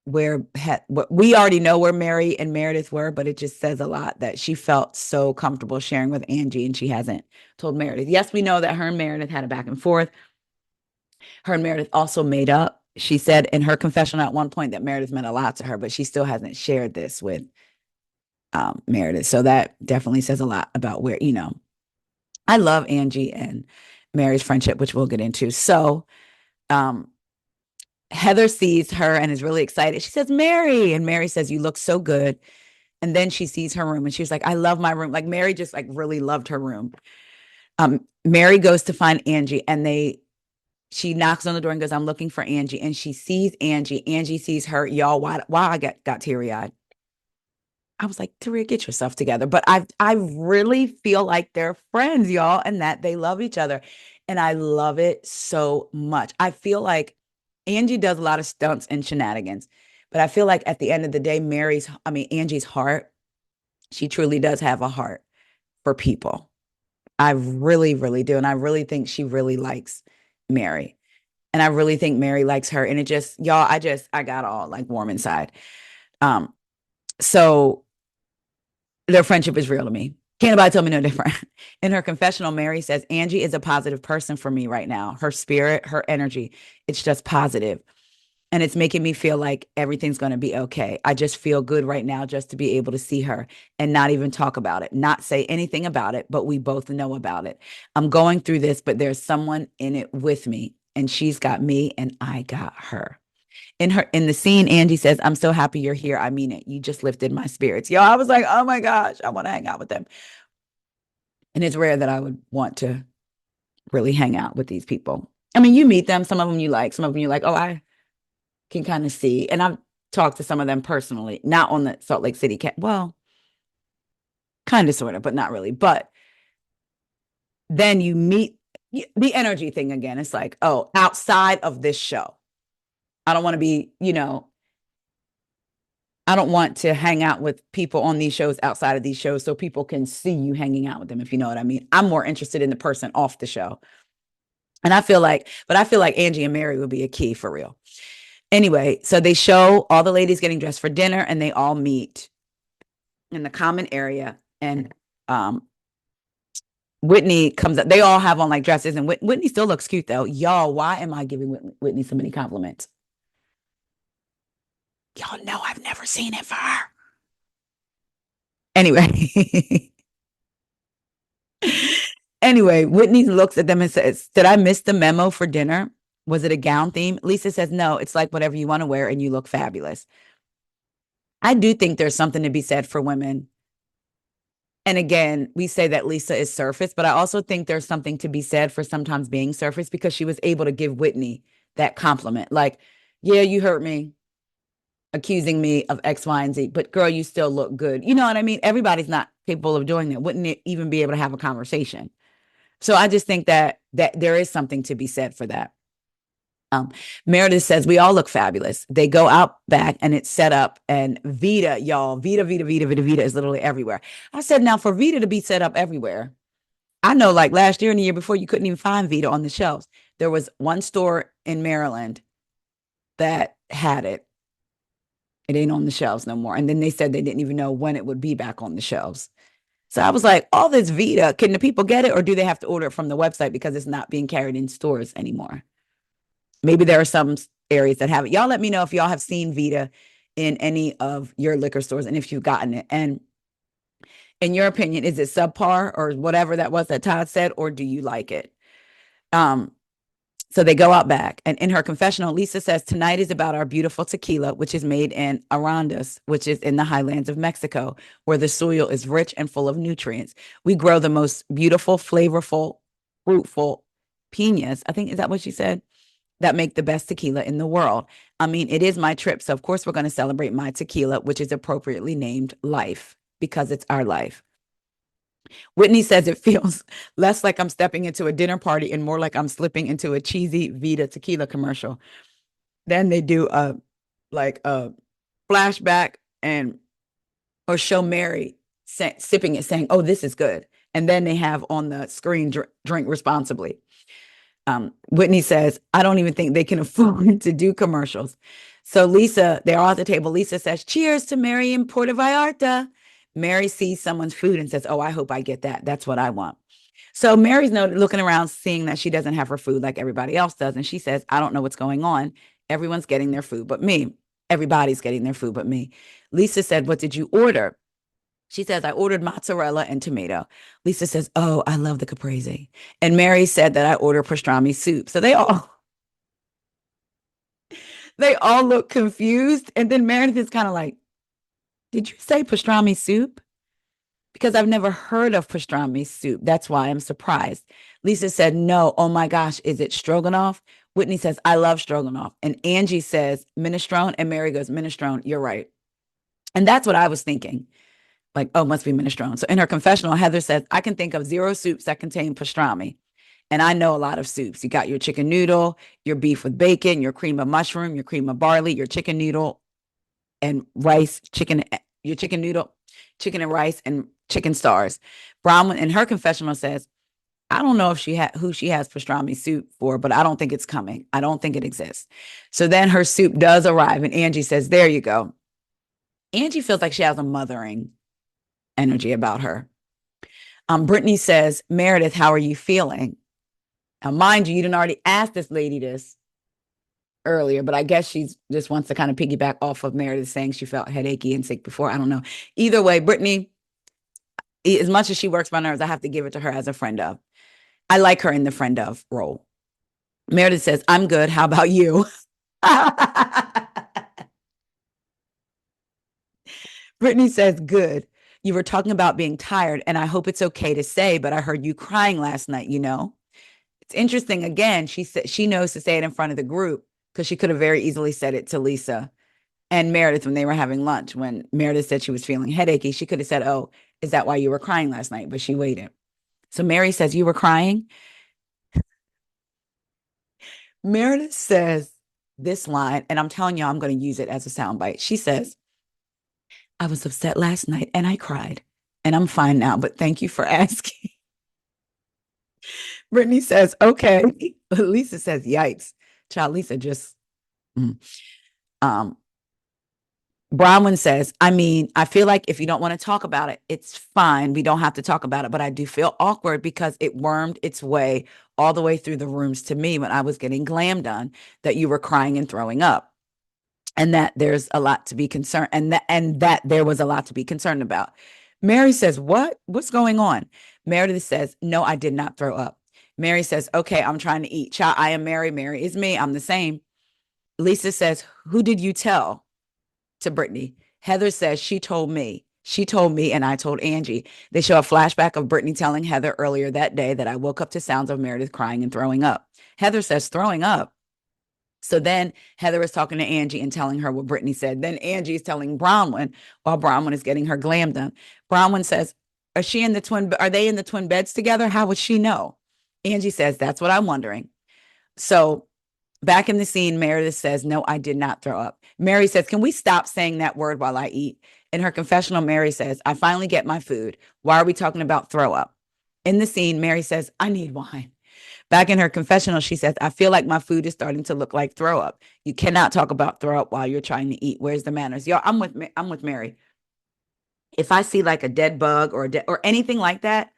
We already know where Mary and Meredith were, but it just says a lot that she felt so comfortable sharing with Angie and she hasn't told Meredith. Yes, we know that her and Meredith had a back and forth. Her and Meredith also made up. She said in her confessional at one point that Meredith meant a lot to her, but she still hasn't shared this with Meredith. So that definitely says a lot about where, you know, I love Angie and Mary's friendship, which we'll get into. So Heather sees her and is really excited. She says, Mary. And Mary says, you look so good. And then she sees her room and she's like, I love my room. Like Mary just like really loved her room. Mary goes to find Angie and she knocks on the door and goes, I'm looking for Angie. And she sees Angie. Angie sees her. Y'all, why I got teary-eyed. I was like, Taria, get yourself together. But I really feel like they're friends, y'all, and that they love each other. And I love it so much. I feel like Angie does a lot of stunts and shenanigans, but I feel like at the end of the day, Angie's heart, she truly does have a heart for people. I really, really do. And I really think she really likes Mary. And I really think Mary likes her. And it just, y'all, I got all like warm inside. So Their friendship is real to me. Can't nobody tell me no different. In her confessional, Mary says, Angie is a positive person for me right now. Her spirit, her energy, it's just positive. And it's making me feel like everything's going to be okay. I just feel good right now just to be able to see her and not even talk about it, not say anything about it, but we both know about it. I'm going through this, but there's someone in it with me, and she's got me and I got her. In the scene, Angie says, I'm so happy you're here. I mean it. You just lifted my spirits. Yo, I was like, oh my gosh, I want to hang out with them. And it's rare that I would want to really hang out with these people. I mean, you meet them, some of them you like, some of them you like, oh, I can kind of see. And I've talked to some of them personally, not on the Salt Lake City well, kind of, sort of, but not really. But then you meet the energy thing again. It's like, oh, outside of this show, I don't want to be, I don't want to hang out with people on these shows outside of these shows so people can see you hanging out with them, if you know what I mean. I'm more interested in the person off the show. And I feel like Angie and Mary would be a key for real. Anyway, so they show all the ladies getting dressed for dinner, and they all meet in the common area. And Whitney comes up. They all have on like dresses, and Whitney still looks cute though. Y'all, why am I giving Whitney so many compliments? Y'all know I've never seen it for her. Anyway. Anyway, Whitney looks at them and says, did I miss the memo for dinner? Was it a gown theme? Lisa says, no, it's like whatever you want to wear and you look fabulous. I do think there's something to be said for women. And again, we say that Lisa is surface, but I also think there's something to be said for sometimes being surface, because she was able to give Whitney that compliment. Like, yeah, you hurt me, accusing me of X, Y, and Z, but girl, you still look good. You know what I mean? Everybody's not capable of doing that. Wouldn't it even be able to have a conversation? So I just think that there is something to be said for that. Meredith says, we all look fabulous. They go out back and it's set up, and VIDA, y'all, VIDA is literally everywhere. I said, now for VIDA to be set up everywhere, I know like last year and the year before, you couldn't even find VIDA on the shelves. There was one store in Maryland that had it. It ain't on the shelves no more. And then they said they didn't even know when it would be back on the shelves. So I was like, all this VIDA, can the people get it, or do they have to order it from the website because it's not being carried in stores anymore? Maybe there are some areas that have it. Y'all let me know if y'all have seen VIDA in any of your liquor stores and if you've gotten it. And in your opinion, is it subpar or whatever that was that Todd said, or do you like it? So they go out back, and in her confessional, Lisa says, tonight is about our beautiful tequila, which is made in Arandas, which is in the highlands of Mexico, where the soil is rich and full of nutrients. We grow the most beautiful, flavorful, fruitful piñas. I think, is that what she said? That make the best tequila in the world. I mean, it is my trip. So of course we're going to celebrate my tequila, which is appropriately named Life, because it's our life. Whitney says it feels less like I'm stepping into a dinner party and more like I'm slipping into a cheesy VIDA tequila commercial. Then they do a flashback or show Mary sipping it, saying, oh, this is good. And then they have on the screen, drink responsibly. Whitney says, I don't even think they can afford to do commercials. So Lisa, they're all at the table. Lisa says, cheers to Mary in Puerto Vallarta. Mary sees someone's food and says, oh, I hope I get that. That's what I want. So Mary's looking around, seeing that she doesn't have her food like everybody else does. And she says, I don't know what's going on. Everyone's getting their food but me. Everybody's getting their food but me. Lisa said, what did you order? She says, I ordered mozzarella and tomato. Lisa says, oh, I love the caprese. And Mary said that I ordered pastrami soup. So they all look confused. And then Meredith is kind of like, did you say pastrami soup? Because I've never heard of pastrami soup. That's why I'm surprised. Lisa said, no. Oh my gosh, is it stroganoff? Whitney says, I love stroganoff. And Angie says, minestrone. And Mary goes, minestrone, you're right. And that's what I was thinking. Like, oh, must be minestrone. So in her confessional, Heather says, I can think of 0 soups that contain pastrami. And I know a lot of soups. You got your chicken noodle, your beef with bacon, your cream of mushroom, your cream of barley, your chicken noodle and rice, your chicken noodle, chicken and rice, and chicken stars. Bronwyn in her confessional says, I don't know if who she has pastrami soup for, but I don't think it's coming. I don't think it exists. So then her soup does arrive, and Angie says, there you go. Angie feels like she has a mothering energy about her. Brittany says, Meredith, how are you feeling? Now, mind you, you didn't already ask this lady this earlier, but I guess she's just wants to kind of piggyback off of Meredith saying she felt headachy and sick before. I don't know. Either way, Brittany, as much as she works my nerves, I have to give it to her as a friend of. I like her in the friend of role. Meredith says, I'm good. How about you? Brittany says, good. You were talking about being tired, and I hope it's okay to say, but I heard you crying last night, you know? It's interesting. Again, she said she knows to say it in front of the group because she could have very easily said it to Lisa and Meredith when they were having lunch. When Meredith said she was feeling headachy, she could have said, oh, is that why you were crying last night? But she waited. So Mary says, you were crying? Meredith says this line, and I'm telling you, I'm going to use it as a soundbite. She says, I was upset last night and I cried, and I'm fine now, but thank you for asking. Brittany says, okay. Lisa says, yikes. Child, Lisa just, Bronwyn says, I mean, I feel like if you don't want to talk about it, it's fine. We don't have to talk about it, but I do feel awkward because it wormed its way all the way through the rooms to me when I was getting glam done, that you were crying and throwing up, and that there's a lot to be concerned, and that there was a lot to be concerned about. Mary says, what's going on? Meredith says, no, I did not throw up. Mary says, okay, I'm trying to eat. Child, I am Mary. Mary is me. I'm the same. Lisa says, who did you tell? To Brittany. Heather says, she told me. She told me, and I told Angie. They show a flashback of Brittany telling Heather earlier that day that I woke up to sounds of Meredith crying and throwing up. Heather says, throwing up. So then Heather is talking to Angie and telling her what Brittany said. Then Angie is telling Bronwyn while Bronwyn is getting her glam done. Bronwyn says, are they in the twin beds together? How would she know? Angie says, that's what I'm wondering. So back in the scene, Meredith says, no, I did not throw up. Mary says, can we stop saying that word while I eat? In her confessional, Mary says, I finally get my food. Why are we talking about throw up? In the scene, Mary says, I need wine. Back in her confessional, she says, I feel like my food is starting to look like throw up. You cannot talk about throw up while you're trying to eat. Where's the manners? Y'all, I'm with Mary. If I see like a dead bug or anything like that,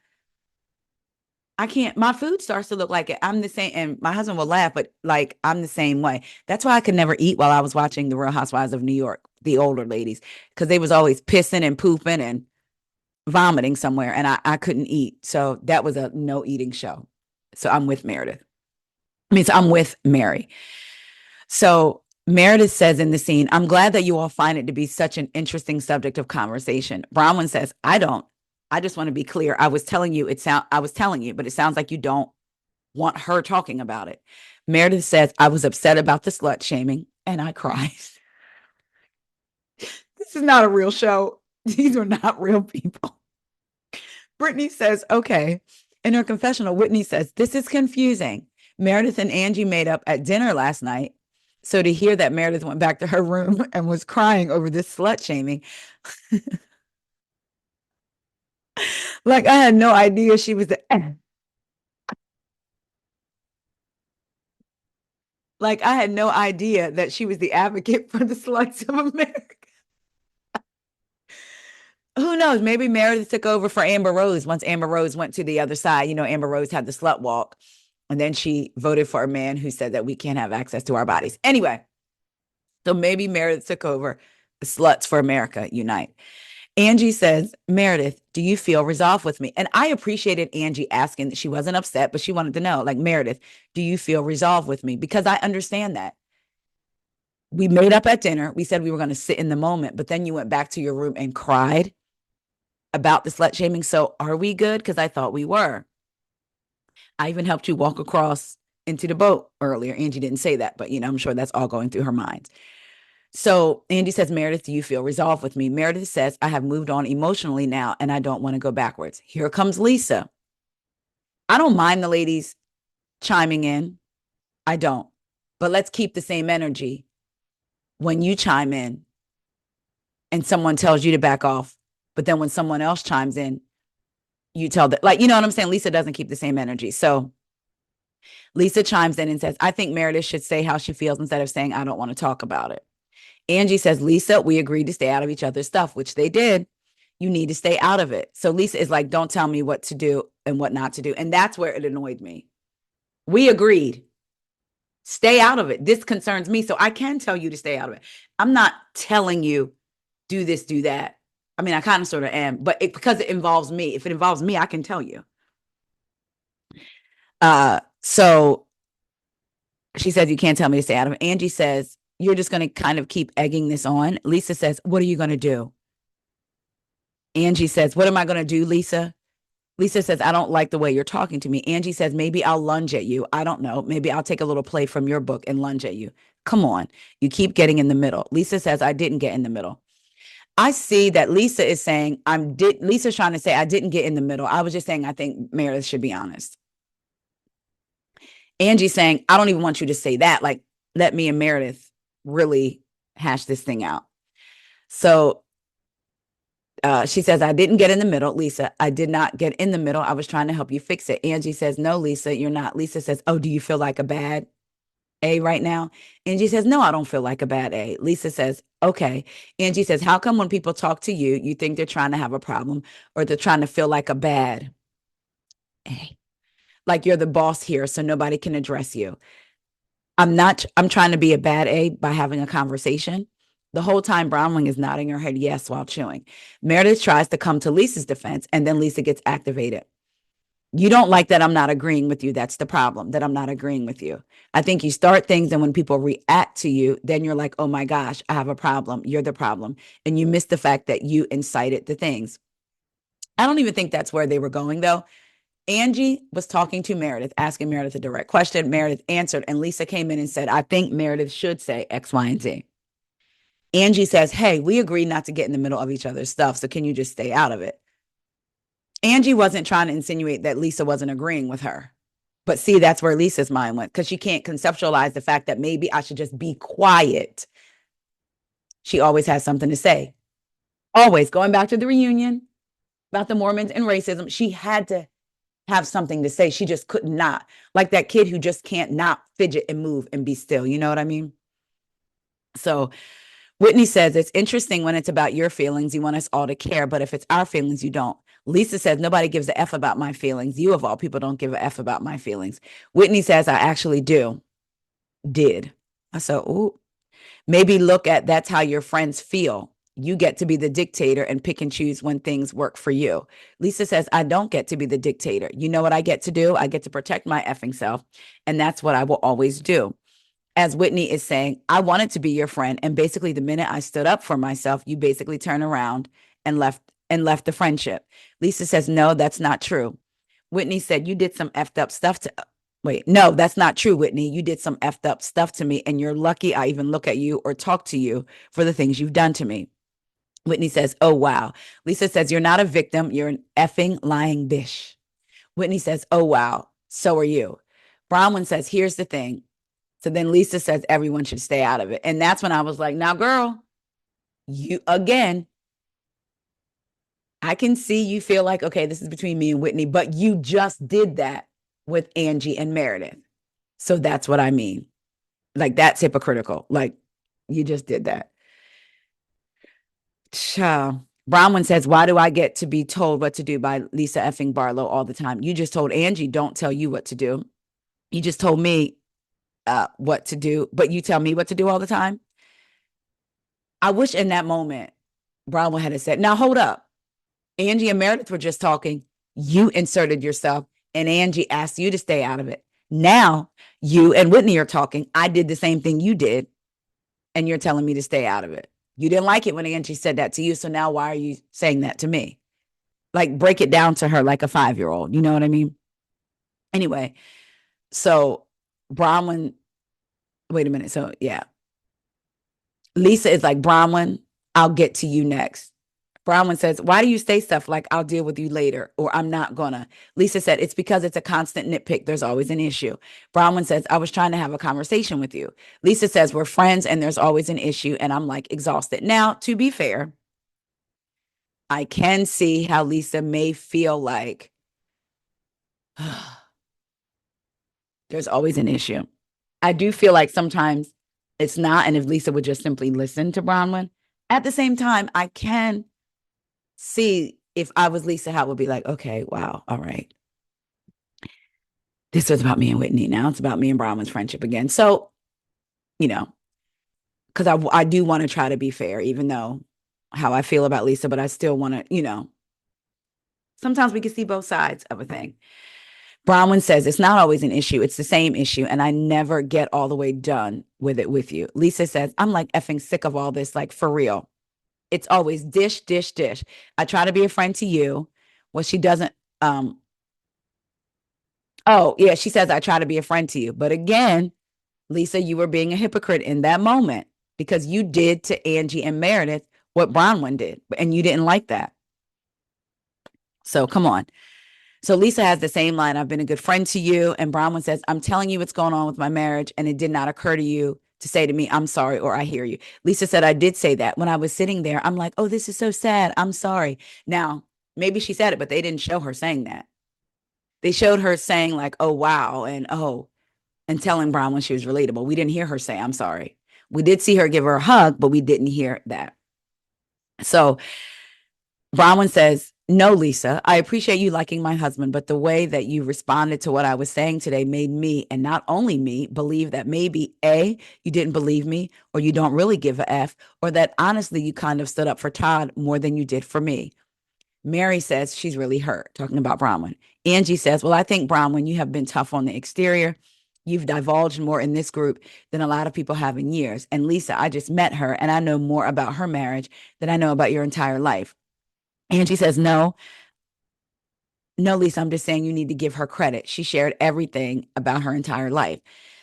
I can't, my food starts to look like it. I'm the same. And my husband will laugh, but like, I'm the same way. That's why I could never eat while I was watching the Real Housewives of New York, the older ladies, because they was always pissing and pooping and vomiting somewhere. And I couldn't eat. So that was a no eating show. So I'm with Meredith. So I'm with Mary. So Meredith says in the scene, I'm glad that you all find it to be such an interesting subject of conversation. Bronwyn says, I don't. I just want to be clear. I was telling you, but it sounds like you don't want her talking about it. Meredith says, I was upset about the slut shaming and I cried. This is not a real show. These are not real people. Brittany says, okay. In her confessional, Whitney says, this is confusing. Meredith and Angie made up at dinner last night. So to hear that Meredith went back to her room and was crying over this slut shaming, like I had no idea she was like I had no idea that she was the advocate for the sluts of America. Who knows? Maybe Meredith took over for Amber Rose once Amber Rose went to the other side. You know, Amber Rose had the slut walk, and then she voted for a man who said that we can't have access to our bodies. Anyway, so maybe Meredith took over. The Sluts for America Unite. Angie says, Meredith, do you feel resolved with me? And I appreciated Angie asking that. She wasn't upset, but she wanted to know, like, Meredith, do you feel resolved with me? Because I understand that. We made up at dinner. We said we were going to sit in the moment, but then you went back to your room and cried about the slut shaming. So are we good? Because I thought we were. I even helped you walk across into the boat earlier. Angie didn't say that, but, you know, I'm sure that's all going through her mind. So Angie says, Meredith, do you feel resolved with me? Meredith says, I have moved on emotionally now, and I don't want to go backwards. Here comes Lisa. I don't mind the ladies chiming in. I don't. But let's keep the same energy when you chime in and someone tells you to back off. But then when someone else chimes in, you tell that, like, you know what I'm saying? Lisa doesn't keep the same energy. So Lisa chimes in and says, I think Meredith should say how she feels instead of saying, I don't want to talk about it. Angie says, Lisa, we agreed to stay out of each other's stuff, which they did. you need to stay out of it. So Lisa is like, don't tell me what to do and what not to do. And that's where it annoyed me. We agreed. Stay out of it. This concerns me. So I can tell you to stay out of it. I'm not telling you do this, do that. I mean, I kind of sort of am, but because it involves me. If it involves me, I can tell you. So she says, you can't tell me to stay out of it. Angie says, you're just going to kind of keep egging this on. Lisa says, what are you going to do? Angie says, what am I going to do, Lisa? Lisa says, I don't like the way you're talking to me. Angie says, maybe I'll lunge at you. I don't know. Maybe I'll take a little play from your book and lunge at you. Come on. You keep getting in the middle. Lisa says, I didn't get in the middle. I see that Lisa is saying, Lisa's trying to say, I didn't get in the middle. I was just saying, I think Meredith should be honest. Angie's saying, I don't even want you to say that. Like, let me and Meredith really hash this thing out. So she says, I didn't get in the middle. Lisa, I did not get in the middle. I was trying to help you fix it. Angie says, no, Lisa, you're not. Lisa says, oh, do you feel like a bad A right now? Angie says, no, I don't feel like a bad A. Lisa says, okay. Angie says, how come when people talk to you, you think they're trying to have a problem or they're trying to feel like a bad A? Like you're the boss here, so nobody can address you. I'm trying to be a bad A by having a conversation. The whole time Bronwyn is nodding her head yes while chewing. Meredith tries to come to Lisa's defense, and then Lisa gets activated. You don't like that I'm not agreeing with you. That's the problem, that I'm not agreeing with you. I think you start things, and when people react to you, then you're like, oh my gosh, I have a problem. You're the problem. And you miss the fact that you incited the things. I don't even think that's where they were going, though. Angie was talking to Meredith, asking Meredith a direct question. Meredith answered, and Lisa came in and said, I think Meredith should say X, Y, and Z. Angie says, hey, we agreed not to get in the middle of each other's stuff, so can you just stay out of it? Angie wasn't trying to insinuate that Lisa wasn't agreeing with her. But see, that's where Lisa's mind went, because she can't conceptualize the fact that maybe I should just be quiet. She always has something to say. Always. Going back to the reunion about the Mormons and racism, she had to have something to say. She just could not. Like that kid who just can't not fidget and move and be still. You know what I mean? So Whitney says, it's interesting when it's about your feelings. You want us all to care, but if it's our feelings, you don't. Lisa says, nobody gives a F about my feelings. You, of all people, don't give a F about my feelings. Whitney says, I actually did. I said, ooh, maybe look at that's how your friends feel. You get to be the dictator and pick and choose when things work for you. Lisa says, I don't get to be the dictator. You know what I get to do? I get to protect my effing self. And that's what I will always do. As Whitney is saying, I wanted to be your friend. And basically the minute I stood up for myself, you basically turned around and left the friendship. Lisa says, no, that's not true. Whitney said, you did some effed up stuff to, wait, no, that's not true, Whitney. You did some effed up stuff to me. And you're lucky I even look at you or talk to you for the things you've done to me. Whitney says, oh, wow. Lisa says, you're not a victim. You're an effing lying bitch. Whitney says, oh, wow. So are you. Bronwyn says, here's the thing. So then Lisa says, everyone should stay out of it. And that's when I was like, now, girl, you again, I can see you feel like, okay, this is between me and Whitney, but you just did that with Angie and Meredith. So that's what I mean. Like, that's hypocritical. Like, you just did that. Bronwyn says, why do I get to be told what to do by Lisa effing Barlow all the time? You just told Angie, don't tell you what to do. You just told me what to do, but you tell me what to do all the time. I wish in that moment, Bronwyn had said, now hold up. Angie and Meredith were just talking. You inserted yourself and Angie asked you to stay out of it. Now you and Whitney are talking. I did the same thing you did. And you're telling me to stay out of it. You didn't like it when Angie said that to you. So now why are you saying that to me? Like, break it down to her like a 5-year-old. You know what I mean? Anyway, so Bronwyn, wait a minute. So yeah. Lisa is like, Bronwyn, I'll get to you next. Bronwyn says, why do you say stuff like I'll deal with you later or I'm not gonna? Lisa said, it's because it's a constant nitpick. There's always an issue. Bronwyn says, I was trying to have a conversation with you. Lisa says, we're friends and there's always an issue. And I'm like exhausted. Now, to be fair, I can see how Lisa may feel like there's always an issue. I do feel like sometimes it's not. And if Lisa would just simply listen to Bronwyn, at the same time, I can see if I was Lisa, how it would be like, okay, wow, all right. This was about me and Whitney. Now it's about me and Bronwyn's friendship again. So, you know, because I do want to try to be fair, even though how I feel about Lisa, but I still want to, sometimes we can see both sides of a thing. Bronwyn says it's not always an issue. It's the same issue. And I never get all the way done with it with you. Lisa says, I'm like effing sick of all this, like for real. It's always dish, dish, dish. I try to be a friend to you. Well, she doesn't. Oh, yeah. She says, I try to be a friend to you. But again, Lisa, you were being a hypocrite in that moment because you did to Angie and Meredith what Bronwyn did. And you didn't like that. So come on. So Lisa has the same line. I've been a good friend to you. And Bronwyn says, I'm telling you what's going on with my marriage. And it did not occur to you to say to me, I'm sorry, or I hear you. Lisa said, I did say that when I was sitting there. I'm like, oh, this is so sad. I'm sorry. Now, maybe she said it, but they didn't show her saying that. They showed her saying like, oh, wow. And telling Bronwyn she was relatable. We didn't hear her say, I'm sorry. We did see her give her a hug, but we didn't hear that. So Bronwyn says, no, Lisa, I appreciate you liking my husband, but the way that you responded to what I was saying today made me, and not only me, believe that maybe A, you didn't believe me, or you don't really give a F, or that honestly, you kind of stood up for Todd more than you did for me. Mary says she's really hurt, talking about Bronwyn. Angie says, well, I think, Bronwyn, you have been tough on the exterior. You've divulged more in this group than a lot of people have in years. And Lisa, I just met her, and I know more about her marriage than I know about your entire life. Angie says, no, Lisa, I'm just saying you need to give her credit. She shared everything about her entire life.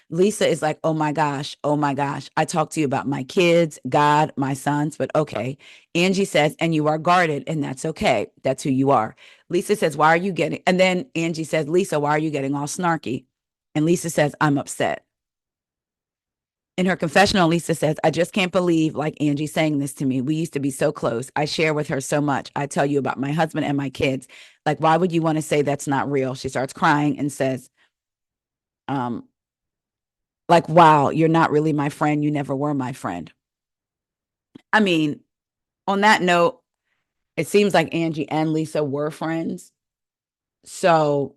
Lisa is like, oh my gosh, I talked to you about my kids, God, my sons, but okay. Angie says, and you are guarded, and that's okay. That's who you are. Lisa says, why are you getting, and then Angie says, Lisa, why are you getting all snarky? And Lisa says, I'm upset. In her confessional, Lisa says, I just can't believe like Angie saying this to me. We used to be so close. I share with her so much. I tell you about my husband and my kids. Like, why would you want to say that's not real? She starts crying and says, like, wow, you're not really my friend. You never were my friend. I mean, on that note, it seems like Angie and Lisa were friends. So,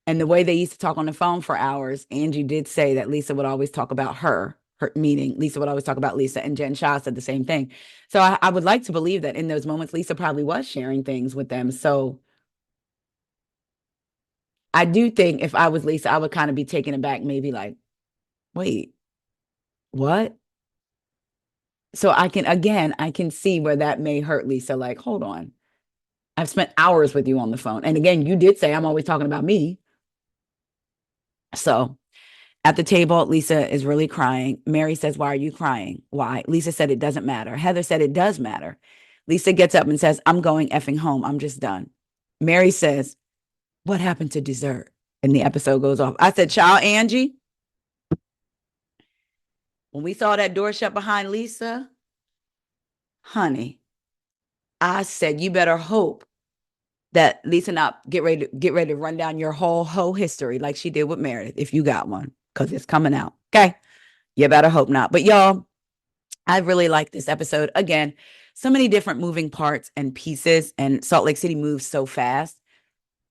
and the way they used to talk on the phone for hours, Angie did say that Lisa would always talk about her meaning Lisa would always talk about Lisa, and Jen Shah said the same thing. So I would like to believe that in those moments, Lisa probably was sharing things with them. So I do think if I was Lisa, I would kind of be taken aback, maybe like, wait, what? So I can see where that may hurt Lisa. Like, hold on. I've spent hours with you on the phone. And again, you did say I'm always talking about me. So at the table, Lisa is really crying. Mary says, why are you crying? Why? Lisa said, it doesn't matter. Heather said, it does matter. Lisa gets up and says, I'm going effing home. I'm just done. Mary says, what happened to dessert? And the episode goes off. I said, child, Angie, when we saw that door shut behind Lisa, honey, I said, you better hope that Lisa not get ready to run down your whole history like she did with Meredith, if you got one, because it's coming out. Okay. You better hope not. But y'all, I really like this episode. Again, so many different moving parts and pieces, and Salt Lake City moves so fast.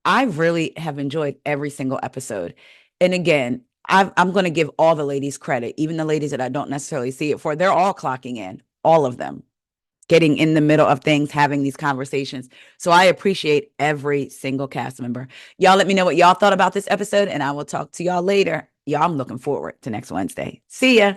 I really have enjoyed every single episode. And again, I'm going to give all the ladies credit, even the ladies that I don't necessarily see it for. They're all clocking in, all of them, getting in the middle of things, having these conversations. So I appreciate every single cast member. Y'all let me know what y'all thought about this episode, and I will talk to y'all later. Y'all, I'm looking forward to next Wednesday. See ya.